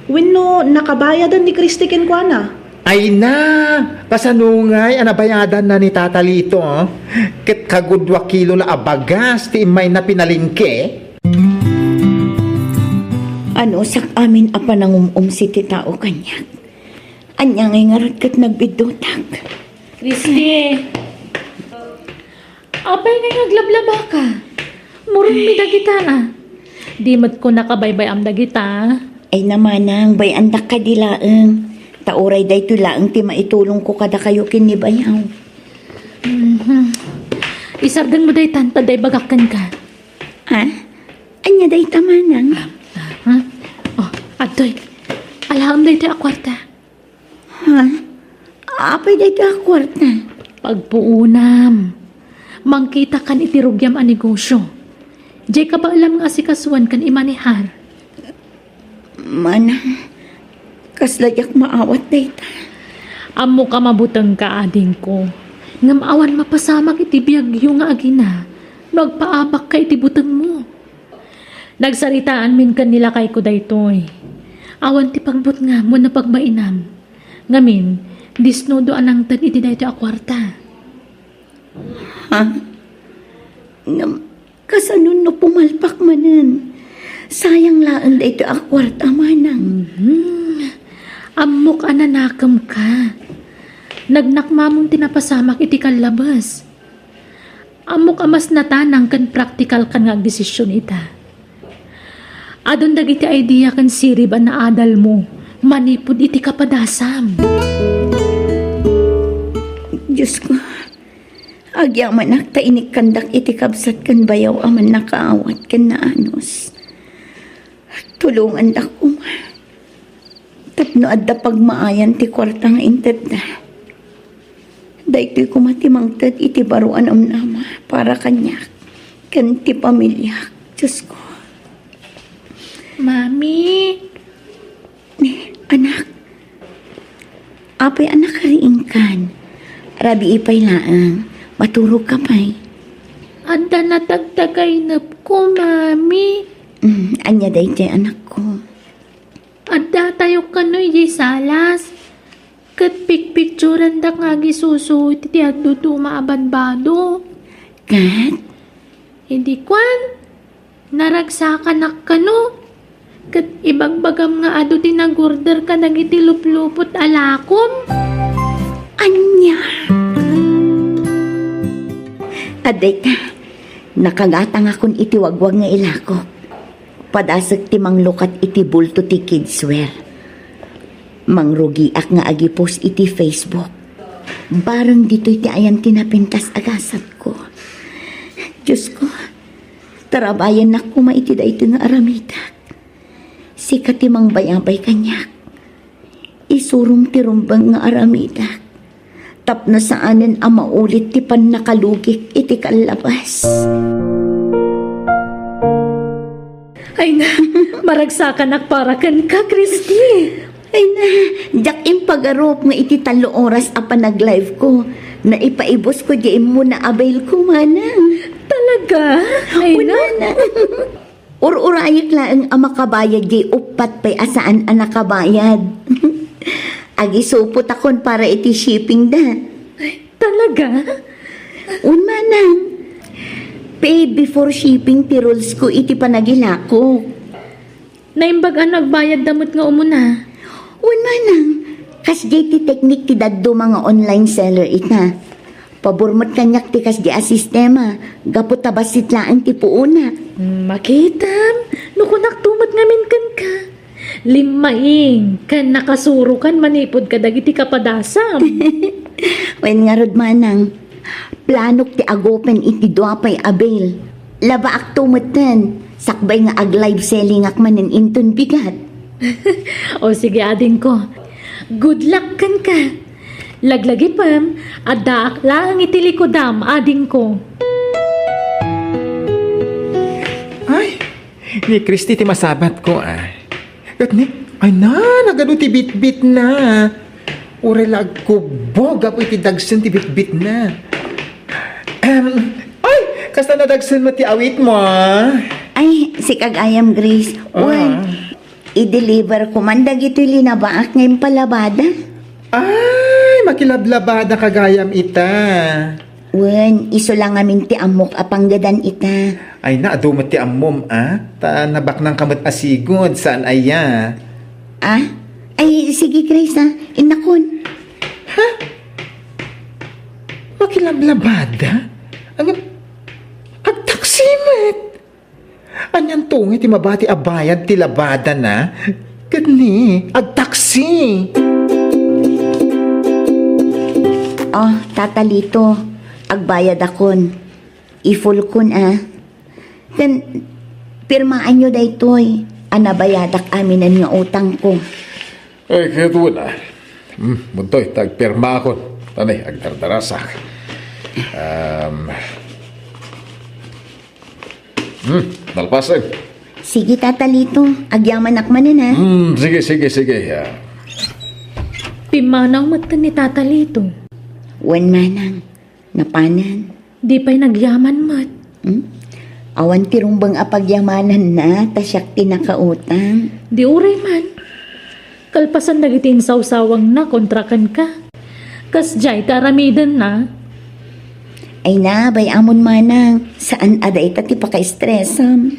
Wenno nakabayadan ni Christy kenkwana. Ay na, kasanungay, anabayadan na ni Tata Lito. Ket kagudwa kilo na abagas, ti imay na pinalingke. Ano sak amin apa nangumum si ti tao kanyak. Anya ngay ngarot kat nagbidutag. Christy! Apay nga naglablaba ka. Murong mi dagita ah. Di mat ko nakabaybay am dagita. Ay namanang bay andak ka dilaeng. Tauray day tulaeng ti maitulong ko kada kayo kinibayaw. Isardan mo day tanta day bagakan ka. Ha? Anya day tamanang? Ha? Oh, adoy. Alaham day tayo akwarta. Ha? Apay day ta kwarta? Pagpuunam. Mangkita kan itirugyam a negosyo. Jay ka ba alam nga si kasuan kan imanihar? Manang, kaslayak maawat day ta. Amo ka mabutang ka ading ko. Ngam awan mapasamak iti biyagyo nga agina. Nagpaabak ka iti butang mo. Nagsaritaan min kanila kay ko daytoy. Awan ti pagbut nga mo na pagmainam. Ngamin, disnodo anang tan iti daytoy a kwarta. Ha? Kasanun no pumalpak manan. Sayang laan day ito akwarta manang. Amok ananakam ka. Nagnakmamong tinapasamak iti kalabas. Amok amas natanang kan praktikal kan nga desisyon ita. Adon dagiti idea kan siriban na adal mo. Manipod iti kapadasam. Diyos ko, agya manak ta inikandak iti kabsat kan bayaw aman nakaawat kan na anos. Tulungan ako ma. Tapno adda pagmaayan ti kwarta nga inted na. Daytoy kumatimangtad iti baruan am nama para kanyak. Kan ti pamilya. Diyos ko. Mami. Anak. Apay anak kariing kan. Rabi ipay laang. Maturog ka pa'y. Adda na tagtagay na ko, Mami. Anya day anak ko. Adda tayo kanoy di salas. Kat pikpikturan da nga gisuso iti addo to maabanbado. Kat? Hindi kwan. Naragsakan kano. Kat ibagbagam nga ado tinagorder ka nagiti luplupot alakom. Anya? Aday ka. Nakagatang akon iti wagwag nga ilakok. Padasag ti manglukat iti bulto ti kidswear. Mangrugiak nga agipost iti Facebook. Barang dito'y ti ayan tinapintas agasat ko. Diyos ko, tarabayan na kuma iti da ito nga aramita. Sikat ti mang bayabay kanyak. Isurum ti rumbang nga aramita. Tap na saanin ang maulit ti pan nakalugik iti kalabas. Ay na, maragsakan akparakan ka, Christy. Ay na, jak pag-arop nga iti 3 oras apa nag-live ko. Na ipaibos ko di mo na avail ko manang. Talaga? Ay na. Urayik lang ang makabayad di upat pa'y asaan ang nakabayad. Agi supot akon para iti shipping da. Ay, talaga? Manang. Pay before shipping ti rules ko iti panagilako. Naimbag ang nagbayad damot nga umuna. Manang. Kas di ti teknik ti daddo mga online seller ita. Paburmot kanyak ti kas di asistema. Gapot tabasit laan ti puuna. Makitam. Nukunak tumat ngamin kan ka. Limaing. Kan nakasuro kan manipod ka dagiti kapadasam. Wen nga rod manang. Planok ti agopen iti duapay abel. Laba ak tumatan. Sakbay nga ag-live selling ak manen inton bigat. O sige ading ko. Good luck kan ka. Laglagi pam. Adda lang itilikodam ading ko. Ay, ni Christy ti masabat ko ah. At ni, ay na, nagano ti bit-bit na. Ure lag kubog apo iti dagsen ti bitbit na. Ay, kasta na dagsen mo ti awit mo. Ay, si Kagayam Grace. Uy, i-deliver ko man dagito linabaak ngayon palabada. Ay, makilablabada kagayam ita. Wen, iso lang amin ti amok apanggadan ita. Ay na, adumot ti ammom, Ta nabak ng kamot asigod, saan aya? Ah? Ay, sige Grace inakon. Ha? Makilablabada? Agtaksimet! Anyan tungit ti mabati abayad ti labada na? Gani, agtaksi! Oh, tatalito. Agbayad akon. I-full kun Then, pirmaan nyo daytoy. Anabayadak amin ang nga utang ko. Ay, kaya doon Muntoy, tagpirma ako. Tanay, agdardarasak. Nalpasan. Sige, tatalito. Agyaman akmanan Sige. Pimanaw mata ni Tata Lito. Wan manang. Napanan. Di pa'y nagyaman mat. Awan tirumbang apagyamanan na, tasyak tinakautang. Di uray man. Kalpasan nagitin sawsawang na kontrakan ka. Kas jay taramidan na. Ay na, bay amon manang. Saan aday tati paka-stressam?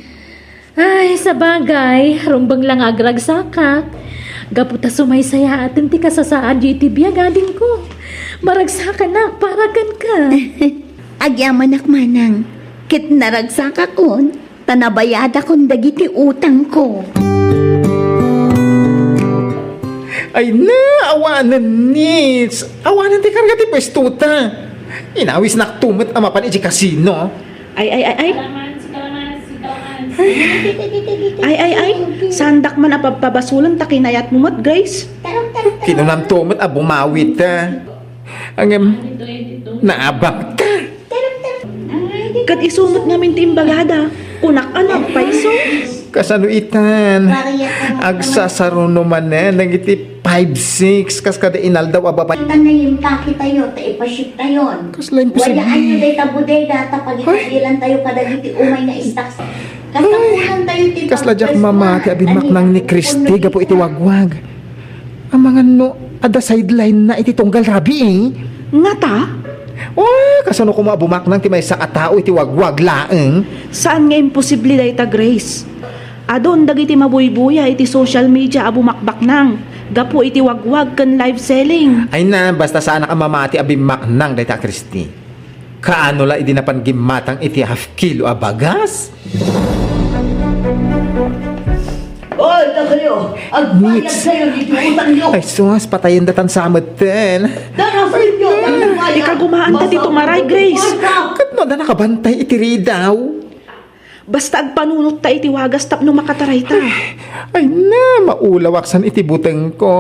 Ay, sa bagay, rumbang lang agragsakak. Gaputa sumaysaya atin ti kasasaan di biya gading ko. Maragsakan na, paragan ka. Agyaman manang. Kit naragsak akon, tanabayada kon dagiti utang ko. Ay na, awanan nits. Awanan ti karga ti pestuta. Inawis naktumot amapan iti kasino. Ay. Ay. Sandak man apapabasulan takinayat mo mat, Grace. Kinunam tumot abumawit Ang naabang ka. Kat isunod namin ti imbagada. Kunak anak, paiso. Kasano itan? Agsasaruno man nagiti 5-6 kas kada inal daw ababa. Tanayim taki tayo, taipaship tayon. Kasla imposible. Wala anyo day tabuday data pagitagilan tayo kadagiti umay na istaks. Kasapunan tayo ti Kasla jak mamati abimak nang ni Christy gapo iti wagwag. Ang mga ada sideline na iti tunggal rabi Nga ta? Kasano ko maabumak nang ti may sa katao iti wagwag laeng. Saan nga imposible day ta, Grace? Adon dagiti mabuybuya iti social media abumakbak nang. Gapo iti wagwag kan live selling. Ay na, basta saan ka mamati abimak nang dayta Christy. Kaano la idi napan gimatang iti half kilo a bagas? Oy, na kayo! Agbayad kayo dito utang nyo! Ay sus, patayin datan sa amaten. Darasin nyo! Ikagumaan ta dito maray, Grace. Katno na nakabantay iti ridaw. Basta agpanunot ta iti wagas tapno makataray ta. Ay na, maulawaksan iti buteng ko.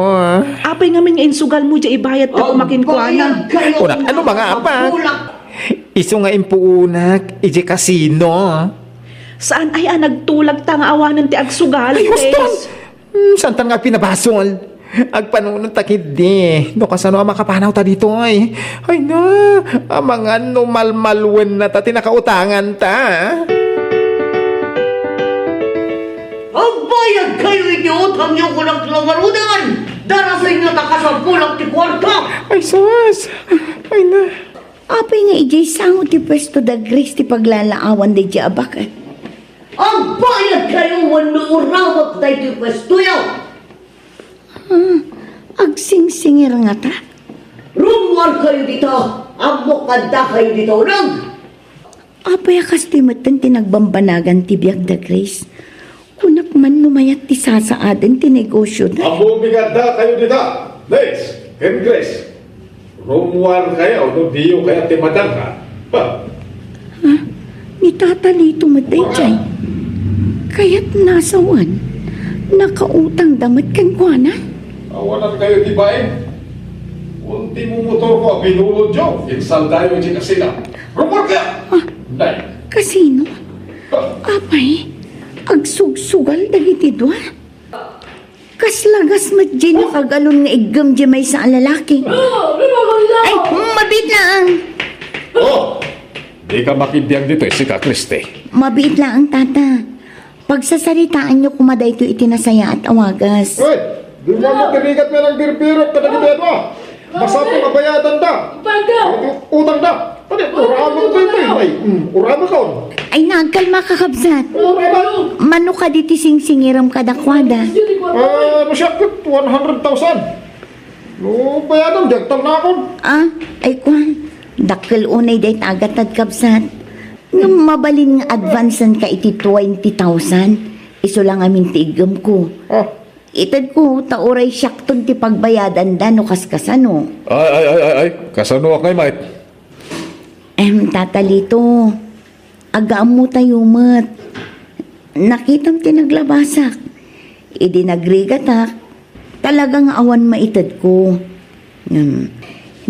Apay ngamin nga insugal mo dya ibayad ta kumakin ko ana. Unak, ano mga apak? Iso nga impuunak, iti kasino. Saan ay nagtulag ta nga awanan ti agsugal, Ay, Grace? huston! Santan nga pinabasol. Agpanunod takid di. No kasano ang makapanaw ta dito ay. Ay na, ang mga numalmalwen na ta tinakautangan ta. Agbayad kayo iti utang nyo kulang lamarudan! Darasin nyo takasapulang ti kwarta! Ay sus! Ay na. Apay nga ijay sangot ti pwesto da Grace ti paglalaawan di dya abakat. Agbayad kayo wano urawat na iti pwesto nyo! Agsingsingir nga ta. Rumwar kayo dito! Amokada kayo dito nang! Apay akas ti matan tinagbambanagan ti biag da Grace. Kunak man lumayat ti sasaadan ti negosyo na. Bumiganda kayo dito. Grace, and Grace. Rumwar kayo, no diyo kaya timadang ka. Ni Tata Lito matay jay. Kaya't nasawan. Nakautang damat kan kwa na. Awalan kayo tibain. Unti mo motor ko, binulod nyo. Insal tayo di kasina. Rumwar kaya! Nay. Kasino? Apay, agsugsugal dagiti dua. Kaslagas mat dyan yung kagalon nga igam dyan may sa lalaki. Ay, mabit lang. Oh! Di ka makindiyang dito si Ka Kristi. Mabit lang ang tata. Pagsasaritaan nyo kumaday ito itinasaya at awagas. Hoy! Di mo mo kinigat mo ng birbiro ka na mo. Basta ito kabayadan da. Utang da. Tadi, urama ko ito eh. Urama ko. Ay, nagkalma ka kabsat. Mano ka diti sing-singiram kadakwada. Masyakot, 100,000. No, bayadan, dagtang na ako. Ah, ay kwan. Dakkel unay day tagatad kabsat. Nung mabalin nga advancean ka iti 20,000, iso lang amin tigam ko. Itad ko, tauray syakton ti pagbayadan da no kaskasano. Ay. Kasano akay, mate? Tatalito, agaam mo tayo mat. Nakitam tinaglabasak. Idi nagrigatak, talagang awan maitad ko.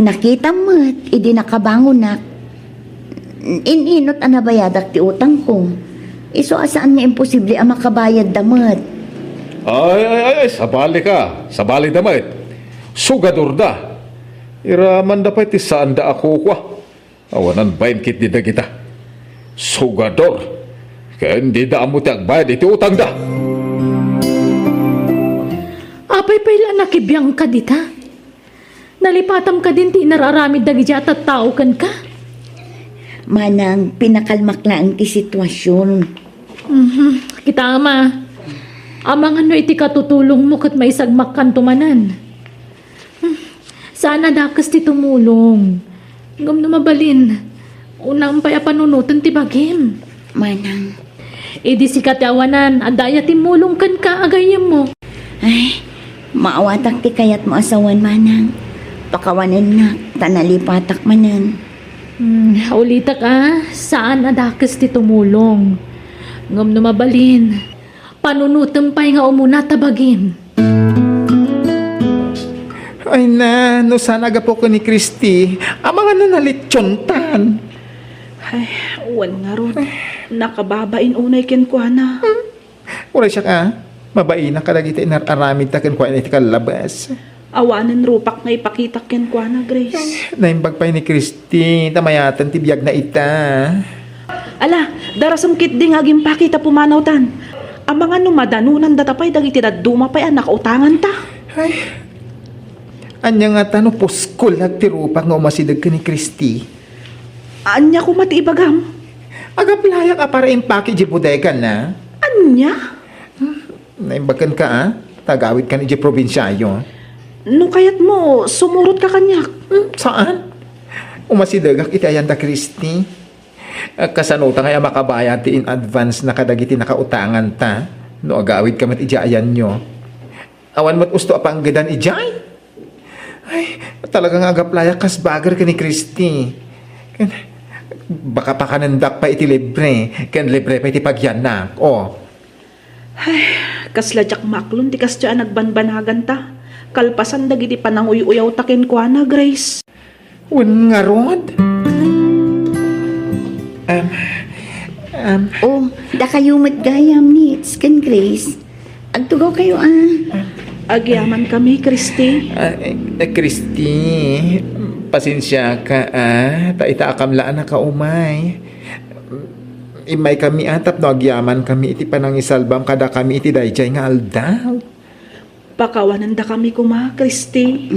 Nakitam mat, idi nakabangonak. Ininot anabayadak ti utang ko. Iso asaan nga imposible ang makabayad damat. Ay, sabali ka. Sabali damait. Sugador da. Iraman da pa iti saan da ako kwa. Awanan bayin kit di da kita. Sugador. Kaya hindi da amo ti agbayad iti utang da. Apay pala nakibiyang ka dita. Nalipatam ka din ti nararamid da gijat at tao kan ka. Manang pinakalmak lang ti sitwasyon. Kita ama. Amang ano iti katutulong mo kat may sagmak kan tumanan. Sana dakas ti tumulong. Ngam na mabalin. Unang paya panunutan ti bagim. Manang. Idi si katiawanan. Adaya ti mulong kan ka agayam mo. Ay, maawatak ti kayat mo asawan manang. Pakawanan na, tanalipatak manan. Ulitak saan adakas ti tumulong. Ngam na mabalin. Panunutan pa'y nga umuna tabagin. Ay na, no sana agapo ko ni Kristi. Amang ano nalitsyontan. Ay, wan nga ron. Nakababain unay ken kwa na. Uray siya ka, mabain na kalagita inararamid ta ken kwa iti kalabas. Awanan rupak nga ipakita ken kwa na, Grace. Naimbag pa ni Kristi, tamayatan ti biyag na ita. Ala, darasam kit di nga gimpakita pumanaw tan. Ang mga numadanunan datapay dagiti daduma pa'y nakautangan ta. Ay, anya nga tano puskol at tirupak nga umasidag ka ni Kristi. Anya ko matiibagam. Agaplayak para impake di bodega na. Anya? Naimbagan ka tagawid ka ni di probinsyayo. No kayat mo, sumurot ka kanyak. Saan? Umasidag iti ayan da Kristi. Kasanuta kaya makabayad ti in advance na kadagiti nakautangan ta. No agawid ka mat ijayan nyo. Awan mat usto apang gadan ijay. Ay, talagang agaplaya kas bagar ka ni Kristi. Baka pa kanandak pa iti libre. Ken libre pa iti pagyanak. Ay, kasladyak maklon ti kasya nagbanbanagan ta. Kalpasan dagiti pananguy-uyaw takin kwa na, Grace. Wan nga rod. Da kayo matgayam ni Skin Grace. Agtugaw kayo Agyaman kami, Kristi. Kristi, pasensya ka taita akamlaan na kaumay. Imay kami atap no agyaman kami iti panangisalbam kada kami iti dayjay nga aldaw. Pakawanan da kami kuma, Kristi.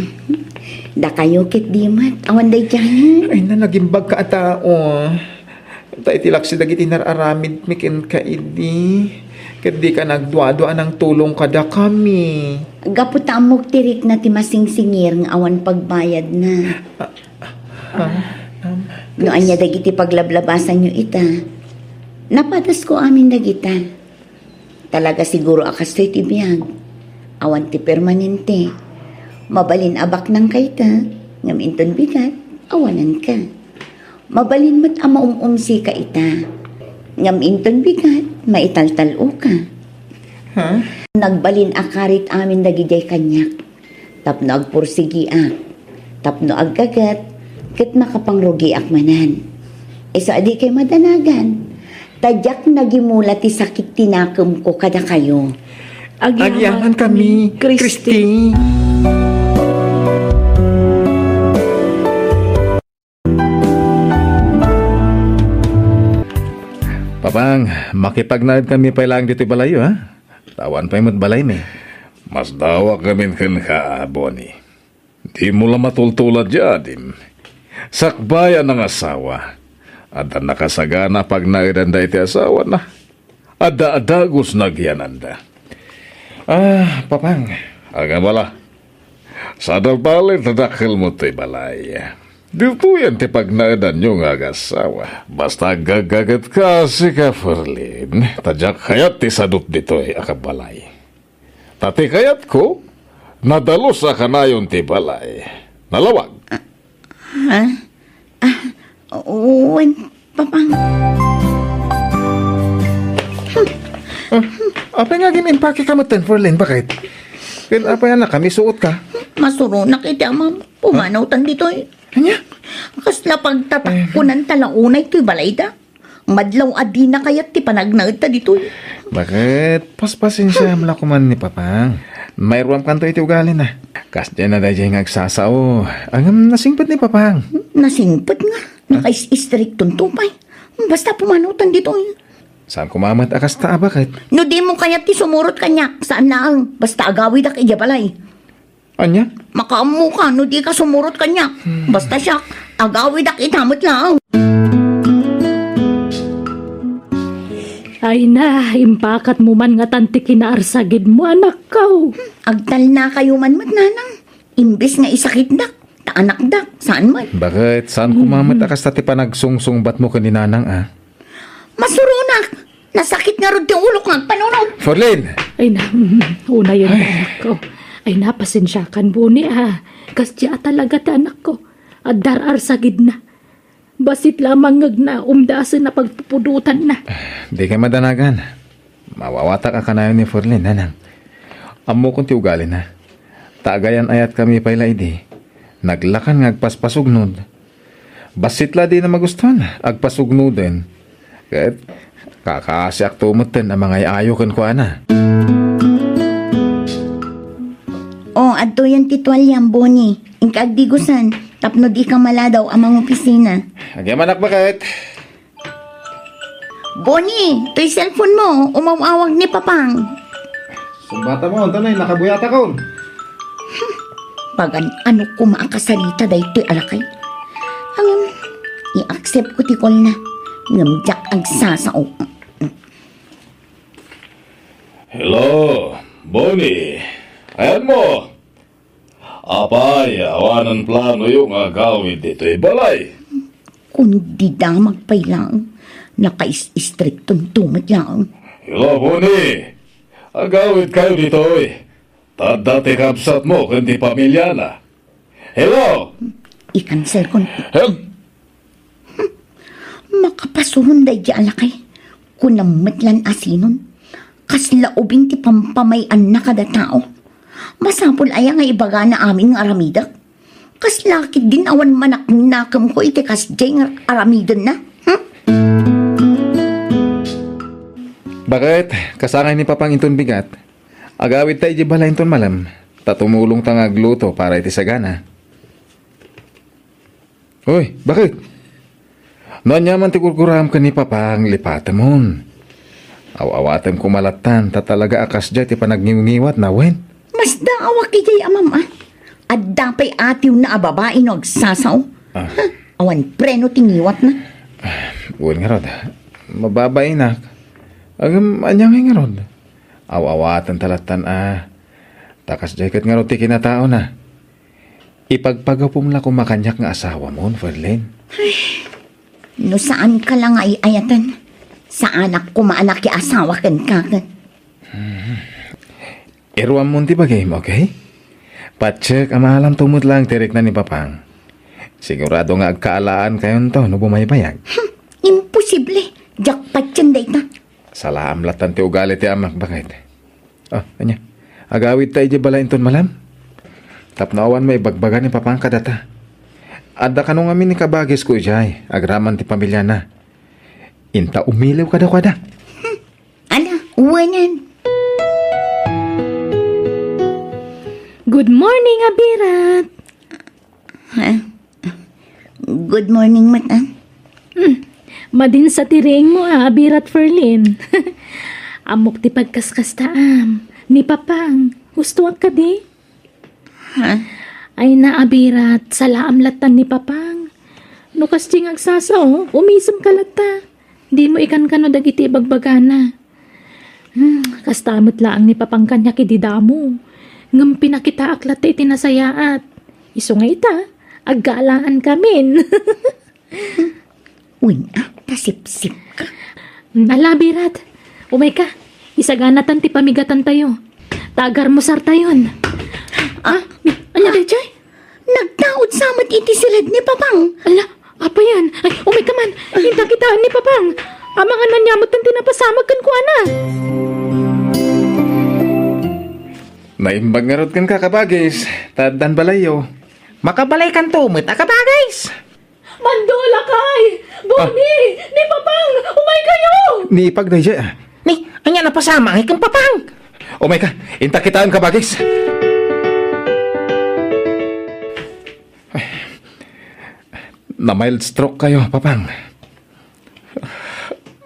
Da kayo kit dimat. Awan day dyan. Ay na nagimbag ka atao. Ta itilak si dagiti nararamid mikin ka idi. Ket di ka nagduadua ng tulong kada kami. Gaputamog tirik na ti masingsingir nga awan pagbayad na. No anya dagiti paglablabasan nyo ita. Napatas ko amin dagita. Talaga siguro akas to'y tibiyag. Awan ti permanente. Mabalin abak ng kaita. Ngam inton bigat, awanan ka. Mabalin mat ama umsi ka ita. Ngam inton bigat, maitaltalo ka. Nagbalin akarit amin dagijay kanyak. Tapno agpursigi ak. Tapno aggagat, ket makapangrugi ak manan. Isa adi kay madanagan. Tadyak nagimula ti sakit tinakam ko kada kayo. Agyaman kami, Christy. Papang, makipagnaid kami pa lang dito balayo, ha? Tawan pa imot balay mi. Mas dawa kami ka, Bonnie. Di mo lang matultulad yadim. Sakbayan ng asawa. Ada nakasagana pag nairanda iti asawa na. Ada-adagos nagyananda. Papang. Aga bala. Sa dalbalin tadakil mo to'y balay. Dito yan ti pag naidan yung agasawa. Basta gagagat ka si Kaferlin. Tadyak kayat ti sadot dito'y akabalay. Tati kayat ko, nadalos sa kanayon ti balay. Nalawag. Uwan, papang. Apa nga ginimpake ka mo, Ferlin? Bakit? Kaya apa yan na kami suot ka? Masurunak iti amam. Pumanawtan dito eh. Kanya? Kasla pagtatakpunan talaunay to'y balay da. Madlaw adi na kayat ti panagnagad ta dito eh. Bakit? Paspasin siya mula kuman ni Papang. Mayroon kanto iti ugali na. Kas dyan na dahil ngagsasao. Ang nasingpat ni Papang. Nasingpat nga. Nakais-istrikton tupay. Basta pumanawtan dito eh. Saan kumamat akas ta, bakit? No di mo kayat ti sumurot kanya. Saan na ang basta agawid ak iya balay. Anya? Makaamu ka no di ka sumurot kanya. Basta siya agawid ak itamot lang. Ay na, impakat mo man nga tanti kinaarsagid mo, anak ko. Agtal na kayo man nanang. Imbes nga isakit dak. Taanak dak. Saan man? Bakit? Saan kumamat akas ta ti panagsungsungbat mo kaninanang, ah? Masurunak. Nasakit nga rin ti ulo kang panunod. Ferlin! Ay na, una yun anak ko. Ay na, pasensyakan buni Kasya talaga ti anak ko. At dararsagid na. Basit lamang ngag na umdasan na pagpupudutan na. Di ka madanagan. Mawawata ka kanayon ni Ferlin, nanang. Amo kong ti ugali na. Taagayan ayat kami payla idi. Naglakan ngagpaspasugnod. Basitla di na magustuhan. Agpasugnodin. Kahit kakasyak tumutin ang mga iayokan ko, ana. Adto yan titwalyang, Bonnie. Inkagdigusan. Tapno di ka maladaw amang opisina. Agyan manak bakit? Bonnie, to'y cellphone mo. Umawawag ni Papang. Sumbata mo, tanay, nakabuyata ka. Pagan, ano ko maakasalita dahi to'y alakay. I-accept ko ti call na. Ngamjak ang sasao. Hello, Bonnie. Ayan mo. Apay, awanan plano yung agawid dito'y balay. Kundi damag pa'y lang. Nakais-istrikton tumit lang. Hello, Bonnie. Agawid kayo dito'y. Tadati kapsat mo kundi pamilya na. Hello. I-cancel ko. Help. Makapasuhon dahi di alakay. Kunamatlan asinon. Kaslaubing ti pampamayan na kada tao. Masapol aya nga ibaga na aming aramidak. Kaslakit din awan manak nakam ko iti kasjay nga aramidan na. Bakit? Kasangay ni Papang inton bigat. Agawid tayo di bala inton malam. Tatumulong tang agluto para iti sagana. Uy, bakit? Noanya man ti kurkuram ka ni Papang lipatamon. Awawatem kumalatan tatalaga akas dya ti panagniwat na wen. Mas daawak ijay amam At dapay atiw na ababae no agsasaw. Awan preno tingiwat na. Uwan nga rod. Mababay na. Agam anyang nga rod. Awawatan talatan Takas jacket nga rod ti kinatao na. Ipagpagapum la kumakanyak nga asawa mo, Ferlin. No saan ka lang ay ayatan? Sa anak ko maanak ki asawa kan kakan. Iruam mo ti bagay mo, okay? Patsek, amahalam tumot lang tirik na ni Papang. Sigurado nga agkaalaan kayon to no bumaybayag. Imposible. Jakpat yan day ta. Salaam latan ti ugali ti amak, bakit? Kanya. Agawid tayo di bala inton malam? Tapnawan may bagbagan ni Papang kadata. Adda kanong amin ni kabagis ko ijay, agraman ti pamilya na. Inta umilaw kada. Ala, uwanan. Good morning, Abirat. Ha? Good morning, Mata. Madin sa tiring mo, Abirat Ferlin. Amok ti pagkaskastaam. Ni Papang, gustuan ka di? Ha? Ay na, Abirat, salaam latan ni Papang. No kasting agsasaw, umisam ka lata. Di mo ikan ka no dagiti bagbagana. Kastamot laang ni Papang kanya kididamo. Ngam pinakita aklat iti nasayaat. Iso nga ita, aggalaan kamin. Uy, tasip-sip ka. Alabirat, umay ka, isaganatan ti pamigatan tayo. Tagar mo sar tayon. Anya Dechay? Nagtaod samat iti silid ni Papang. Ala, apa yan? Ay, umay ka man, hinta kitaan ni Papang. Amangan na niya mo tan tinapasamag kan ko, ana. Naimbag nga rod kan kakabagis. Tadan balayo. Makabalay kan tumit, akabagis. Mandula kay! Boni! Ni Papang! Umay kayo! Ni Pagday siya. Ni, anya napasama ang ikang Papang. O may ka, inta kitaan kabagis. Ay, na mild stroke kayo, Papang.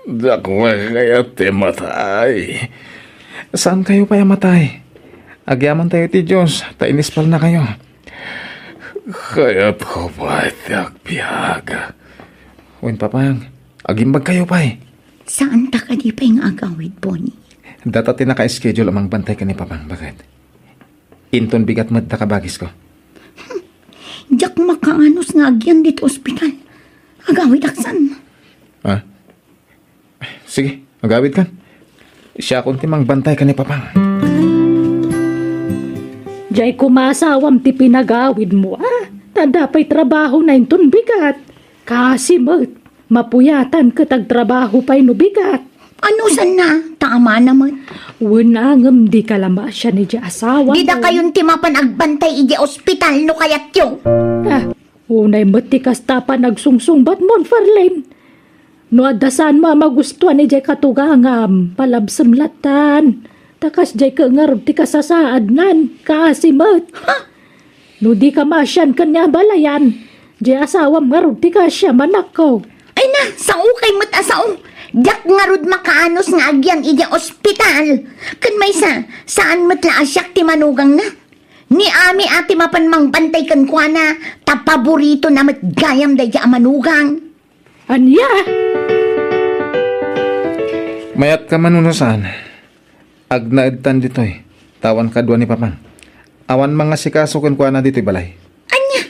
Dako kaya matay. Saan kayo pa matay? Agyaman tayo ti Diyos, tainispal na kayo. Kaya ko ba itiyak biyaga? Uwin, Papang, agimbag kayo pa Saan ta ka di pa yung agawid, Bonnie? Data tinaka-schedule amang bantay ka ni Papang, bakit? Inton bigat mo kabagis ko. Diyak makaanos nga agyan dito ospital. Agawid aksan. Ha? Sige, agawid ka. Siya kung timang bantay ka ni Papang. Diyay kumasawam ti pinagawid mo, Tanda pa'y trabaho na inton bigat. Kasi mapuyatan katag trabaho pa'y no bigat. Ano san na? Tama naman. Unangam di kalama siya ni di asawa. Di da kayong timapan agbantay iji ospital no kayat yung. Unay matikas tapa nagsungsungbat mon Farlene. No adasan magustuhan ni di katugangam. Palabsam latan. Takas jay ka ngarod ti kasasaad nan. Kaasimat. No di ka masyan kanya balayan. Jay asawam ngarod ti kasya manakaw. Ay na, sao kay matasao. Dak ngarod makaanos nga agyan iji ospital. Kan may saan matla asyak ti manugang na. Ni ami ati mapanmang bantay kan kwa na. Tapaborito na matgayam da ja manugang. Anya? Mayat ka manunusan. Agnaedtan dito'y. Tawan ka ni Papang. Awan mga sikasukan kwa na dito'y balay. Anya,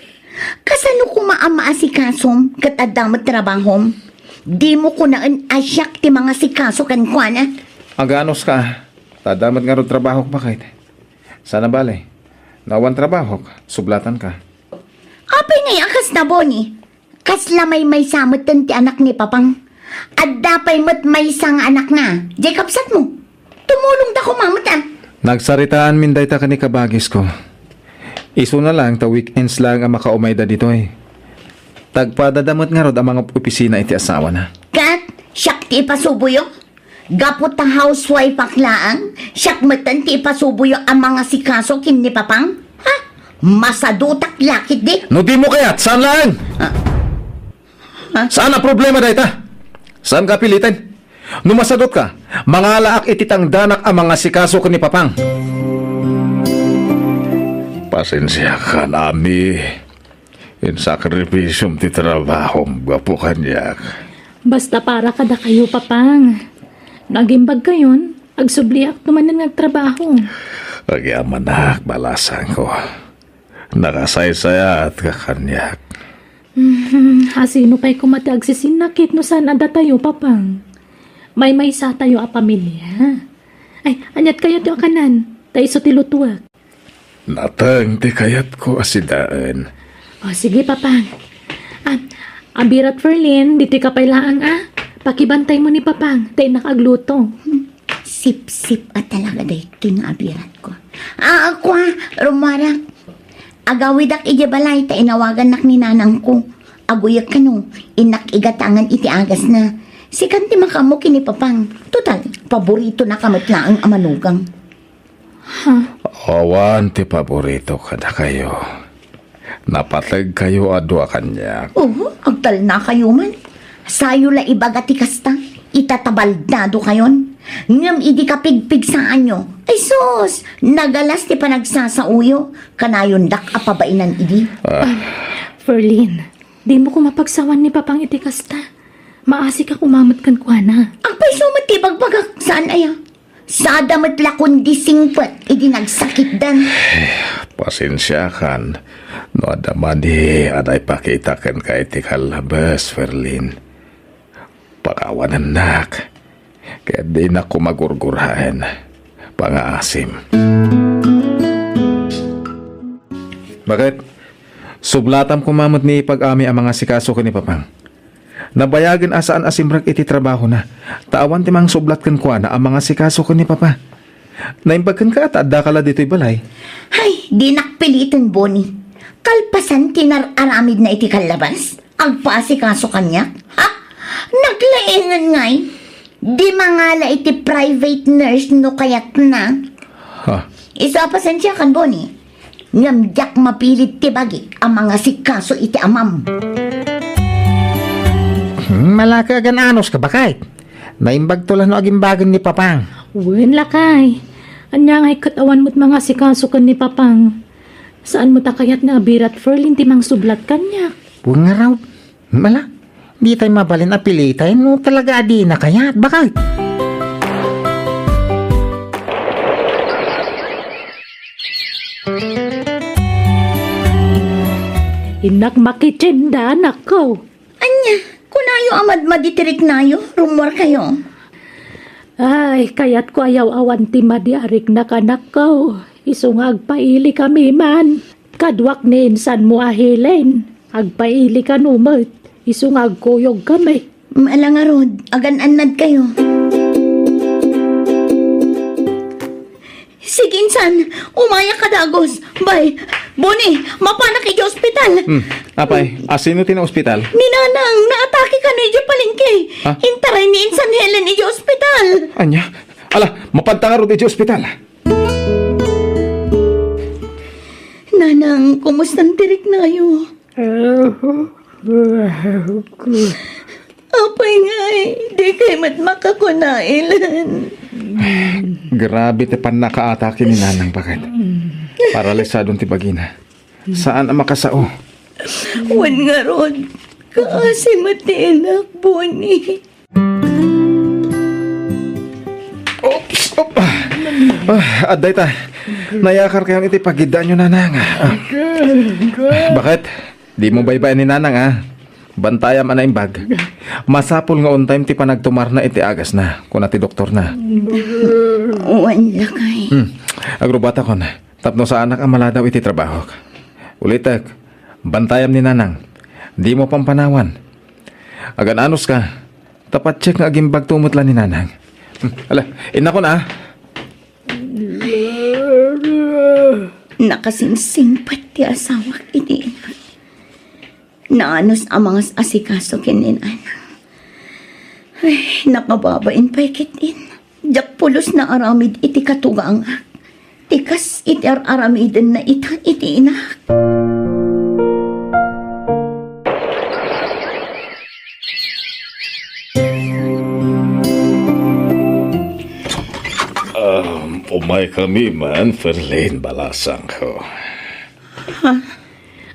kasano ko maamaasikasom kat adamat trabahom? Di mo ko naan asyak ti mga sikaso kan kwa na. Aganos ka. Tadamat nga ro trabaho ko bakit? Sana balay. Nawan trabaho sublatan ka. Apay ngay akas na, Bonnie. Kasla may samot ti anak ni Papang. At dapay mat may isang anak na. Jacob, sat mo. Tumulong da ko mamata. Nagsaritaan min day ta ka ni kabagis ko. Iso na lang ta weekends lang ang makaumay da dito Tagpadadamot nga rod ang mga opisina iti asawa na. Kat, siyak ti ipasubuyo. Gapot ang housewife aklaan. Siyak matan ti ipasubuyo ang mga sikaso kin ni Papang. Ha? Masadutak lakit di. No di mo kayat, saan lang? Saan ang problema day ta? Saan ka pilitin? Numasadot ka, mga laak ititang danak ang mga sikaso ko ni Papang. Pasensya ka nami. In sakripisyum ti trabahom gwapo kanyak. Basta para kada kayo, Papang. Nagimbag kayon, agsubliak naman ng nagtrabaho. Agyaman na balasan ko. Nakasaysaya at kakanyak. Hasino pa'y kumati agsisinakit no saan ada tayo, Papang. May sa tayo a pamilya. Ay, anyat kayo ti akanan. Tayo so tilutuak. Natang ti kayat ko asidaan. O, sige, Papang. Abirat Ferlin, dito ka pailaang Pakibantay mo ni Papang. Tayo nakagluto. Sip-sip at talaga dito yung abirat ko. Ako Romara. Agawidak ijabalay ta inawagan nak ni nanang ko. Aguyak ka no, inak igatangan iti agas na. Sikan ti makamu kini Papang. Total, paborito na kamatlaang amanugang. Awan ti paborito kada kayo. Napatag kayo adwa kanya. Oo, agtal na kayo man. Sayo la ibaga ti kasta. Itatabaldado kayon. Ngam idi kapigpig sa anyo. Ay sus, nagalas ti panagsasauyo. Kanayon dak apabainan idi. Ferlin, di mo ko mapagsawan ni Papang iti kasta. Maasi ka kumamot kan kuana. Ang paiso matibag-bagak saan aya? Sada matla kundi singpet, idi nagsakit dan. Pasensya kan. No adaman di aday pakitakan ka iti kalabas, Ferlin. Pakawanan nak. Kaya di na ko magurgurahan. Pangaasim. Bakit? Sublatam kumamot ni pag-ami ang mga sikaso ko ni Papang. Nabayagan asaan asimrag iti trabaho na. Taawan timang sublat kan kuha na ang mga sikaso ko ni Papa. Naimbagkan ka at adda kala dito'y balay. Ay, di nakpilitin, Bonnie. Kalpasan tinar-aramid na iti kalabas. Agpaasikaso kanya. Ha? Naglaengan ngay. Di mangala iti private nurse no kayat na. Ha? Isa pasensya kan, Bonnie. Ngamdak mapilit ti bagi ang mga sikaso iti amam. Malaka gananos ka ba kahit? Naimbag tulan no agimbagan ni Papang. Wen lakay. Anya ngay katawan mo't mga sikaso kan ni Papang. Saan mo takayat na abirat Ferlin timang sublat kanya? Huwag nga raw. Mala, di tayo mabalin na pilitain no talaga di na kaya. Bakit? Inak makitsinda anak ko. Anya, kunayo amad maditirik nayo. Rumor kayo. Ay, kaya't ko ayaw awan ti madiarik na kanak ko. Isong agpaili kami man. Kadwak ni insan mo ahilin. Agpaili ka numot. Isong agkuyog kami. Malangarod, agan-anad kayo. Sige, insan, umaya ka dagos. Bay, Bonnie, mapanak iti ospital. Apay, asino ti na ospital? Ninanang, naatake ka no iti palengke. Ha? Intaray ni insan Helen iti ospital. Anya? Ala, mapantangarod iti ospital. Nanang, kumustan tirik nayo? Apay ngay, di kay mat makakunailan. Grabe ti pan nakaatake ni Nanang bakit? Paralisadong ti bagina. Saan ang makasao? Wan nga rod, kaasi matinak, Bonnie. Aday ta. Nayakar kayong iti pagidaan nyo, Nanang. Bakit? Di mo baybayan ni Nanang, ha? Bantayam ana imbag. Masapol nga on time ti panagtumar na iti agas na. Kuna ti doktor na. Wan lakay. Agrobata kon. Tapno sa anak ang maladaw iti trabaho. Ulitek. Bantayam ni Nanang. Di mo pampanawan. Agan anos ka. Tapat check nga agimbag tumutla ni Nanang. Ala, ina ko na. Nakasinsing pati asawa ini. Naanos ang mga asikaso kinin anang. Ay, nakababain pa ikitin. Jak pulos na aramid iti katugang. Tikas iti aramidin na ita iti inak. Umay kami man, Ferlin, balasang ko.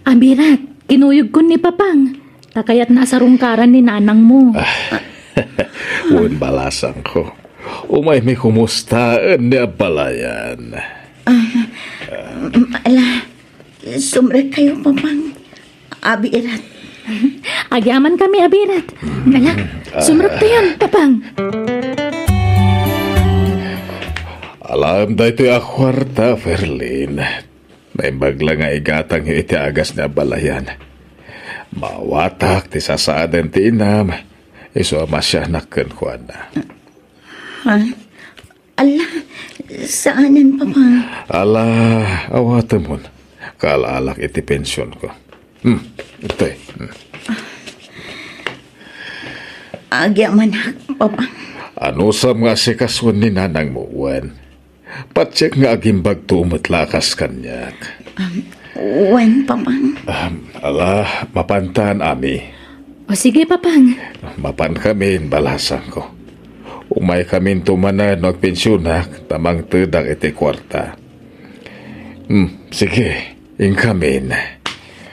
Abirat, kinuyog ko ni Papang. Takayat nasa rungkaran ni Nanang mo. Un balasang ko. Umay may kumustaan ni abalayan. Ala, sumrek kayo, Papang. Abirat. Agyaman kami, Abirat. Nala, sumrap tayo, Papang. Alam da ito akwarta, Ferlin. Naimbag lang nga igatang iti agas na balayan. Mawatak ti sasaadan ti inam. Iso masyanak kan na. Ha? Ala, saanan, Papang? Ala, awatan mo. Kaalalak iti pensyon ko. Ito eh. Agyaman, Papang. Ano sa mga sikaswan ni Nanang mo, Wan? Patsyak nga agimbag tumot lakas kanyak. Wan, papang. Ala, mapantan ami. O sige, papang. Mapan kami, balasan ko. Umay kami tumanan magpensyonak, tamang tedang iti kwarta. Sige, ingkamin.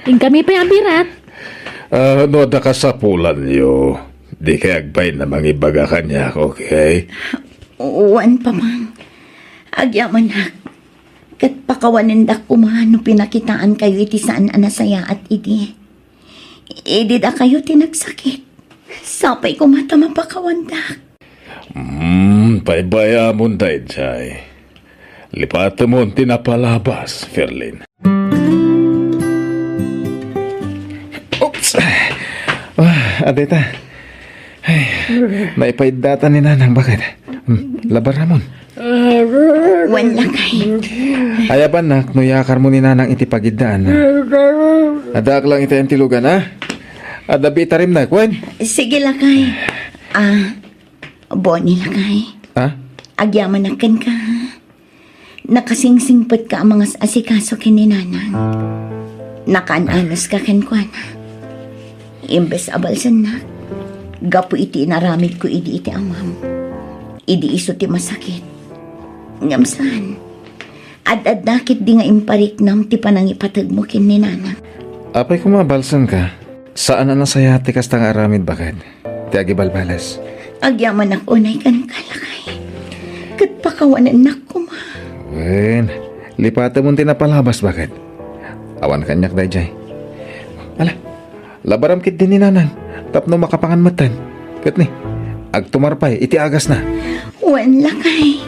Ing kami pa yung birat. No, da kasapulan yo. Di kay agbay na mangibaga kanya, okay? Wan, papang. Agyaman na. Kat pakawanindak kumano pinakitaan kayo iti saan anasaya at idi. Idi da kayo tinagsakit. Sapay kumata mapakawandak. Paibaya mo day, Jay. Lipata mo tinapalabas, Ferlin. Oops! Adeta. Ay, naipaidatan ni Nanang. Bakit? Labar Ramon. Wan lakay. Ayaban na, nuyakar mo ni Nanang iti pagidaan. Adak lang iti ang tilugan, ha? Adabi tarim na, kwan? Sige lakay. Boni lakay. Ha? Agyaman na kan ka. Nakasingsingpot ka ang mga asikaso kininanang. Nakaananos ka kan kwan. Imbes abalsan na. Gapo iti inaramid ko idi iti amam. Idi iso ti masakit. Ngamsan. Ad nakit di nga imparik nam ti panang ipatag mo kininanang. Apay kumabalsan ka. Saan na nasaya ti kastang aramid bakit? Ti agibalbalas. Agyaman ako unay kan kalakay. Kat pakawanan na kuma. Wen, lipata mo tinapalabas bakit? Awan kanyak dayjay. Ala, labaram kit din ni Nanang. Tapno makapangan matan. Kat ni, agtumarpay, iti agas na. Wan lakay.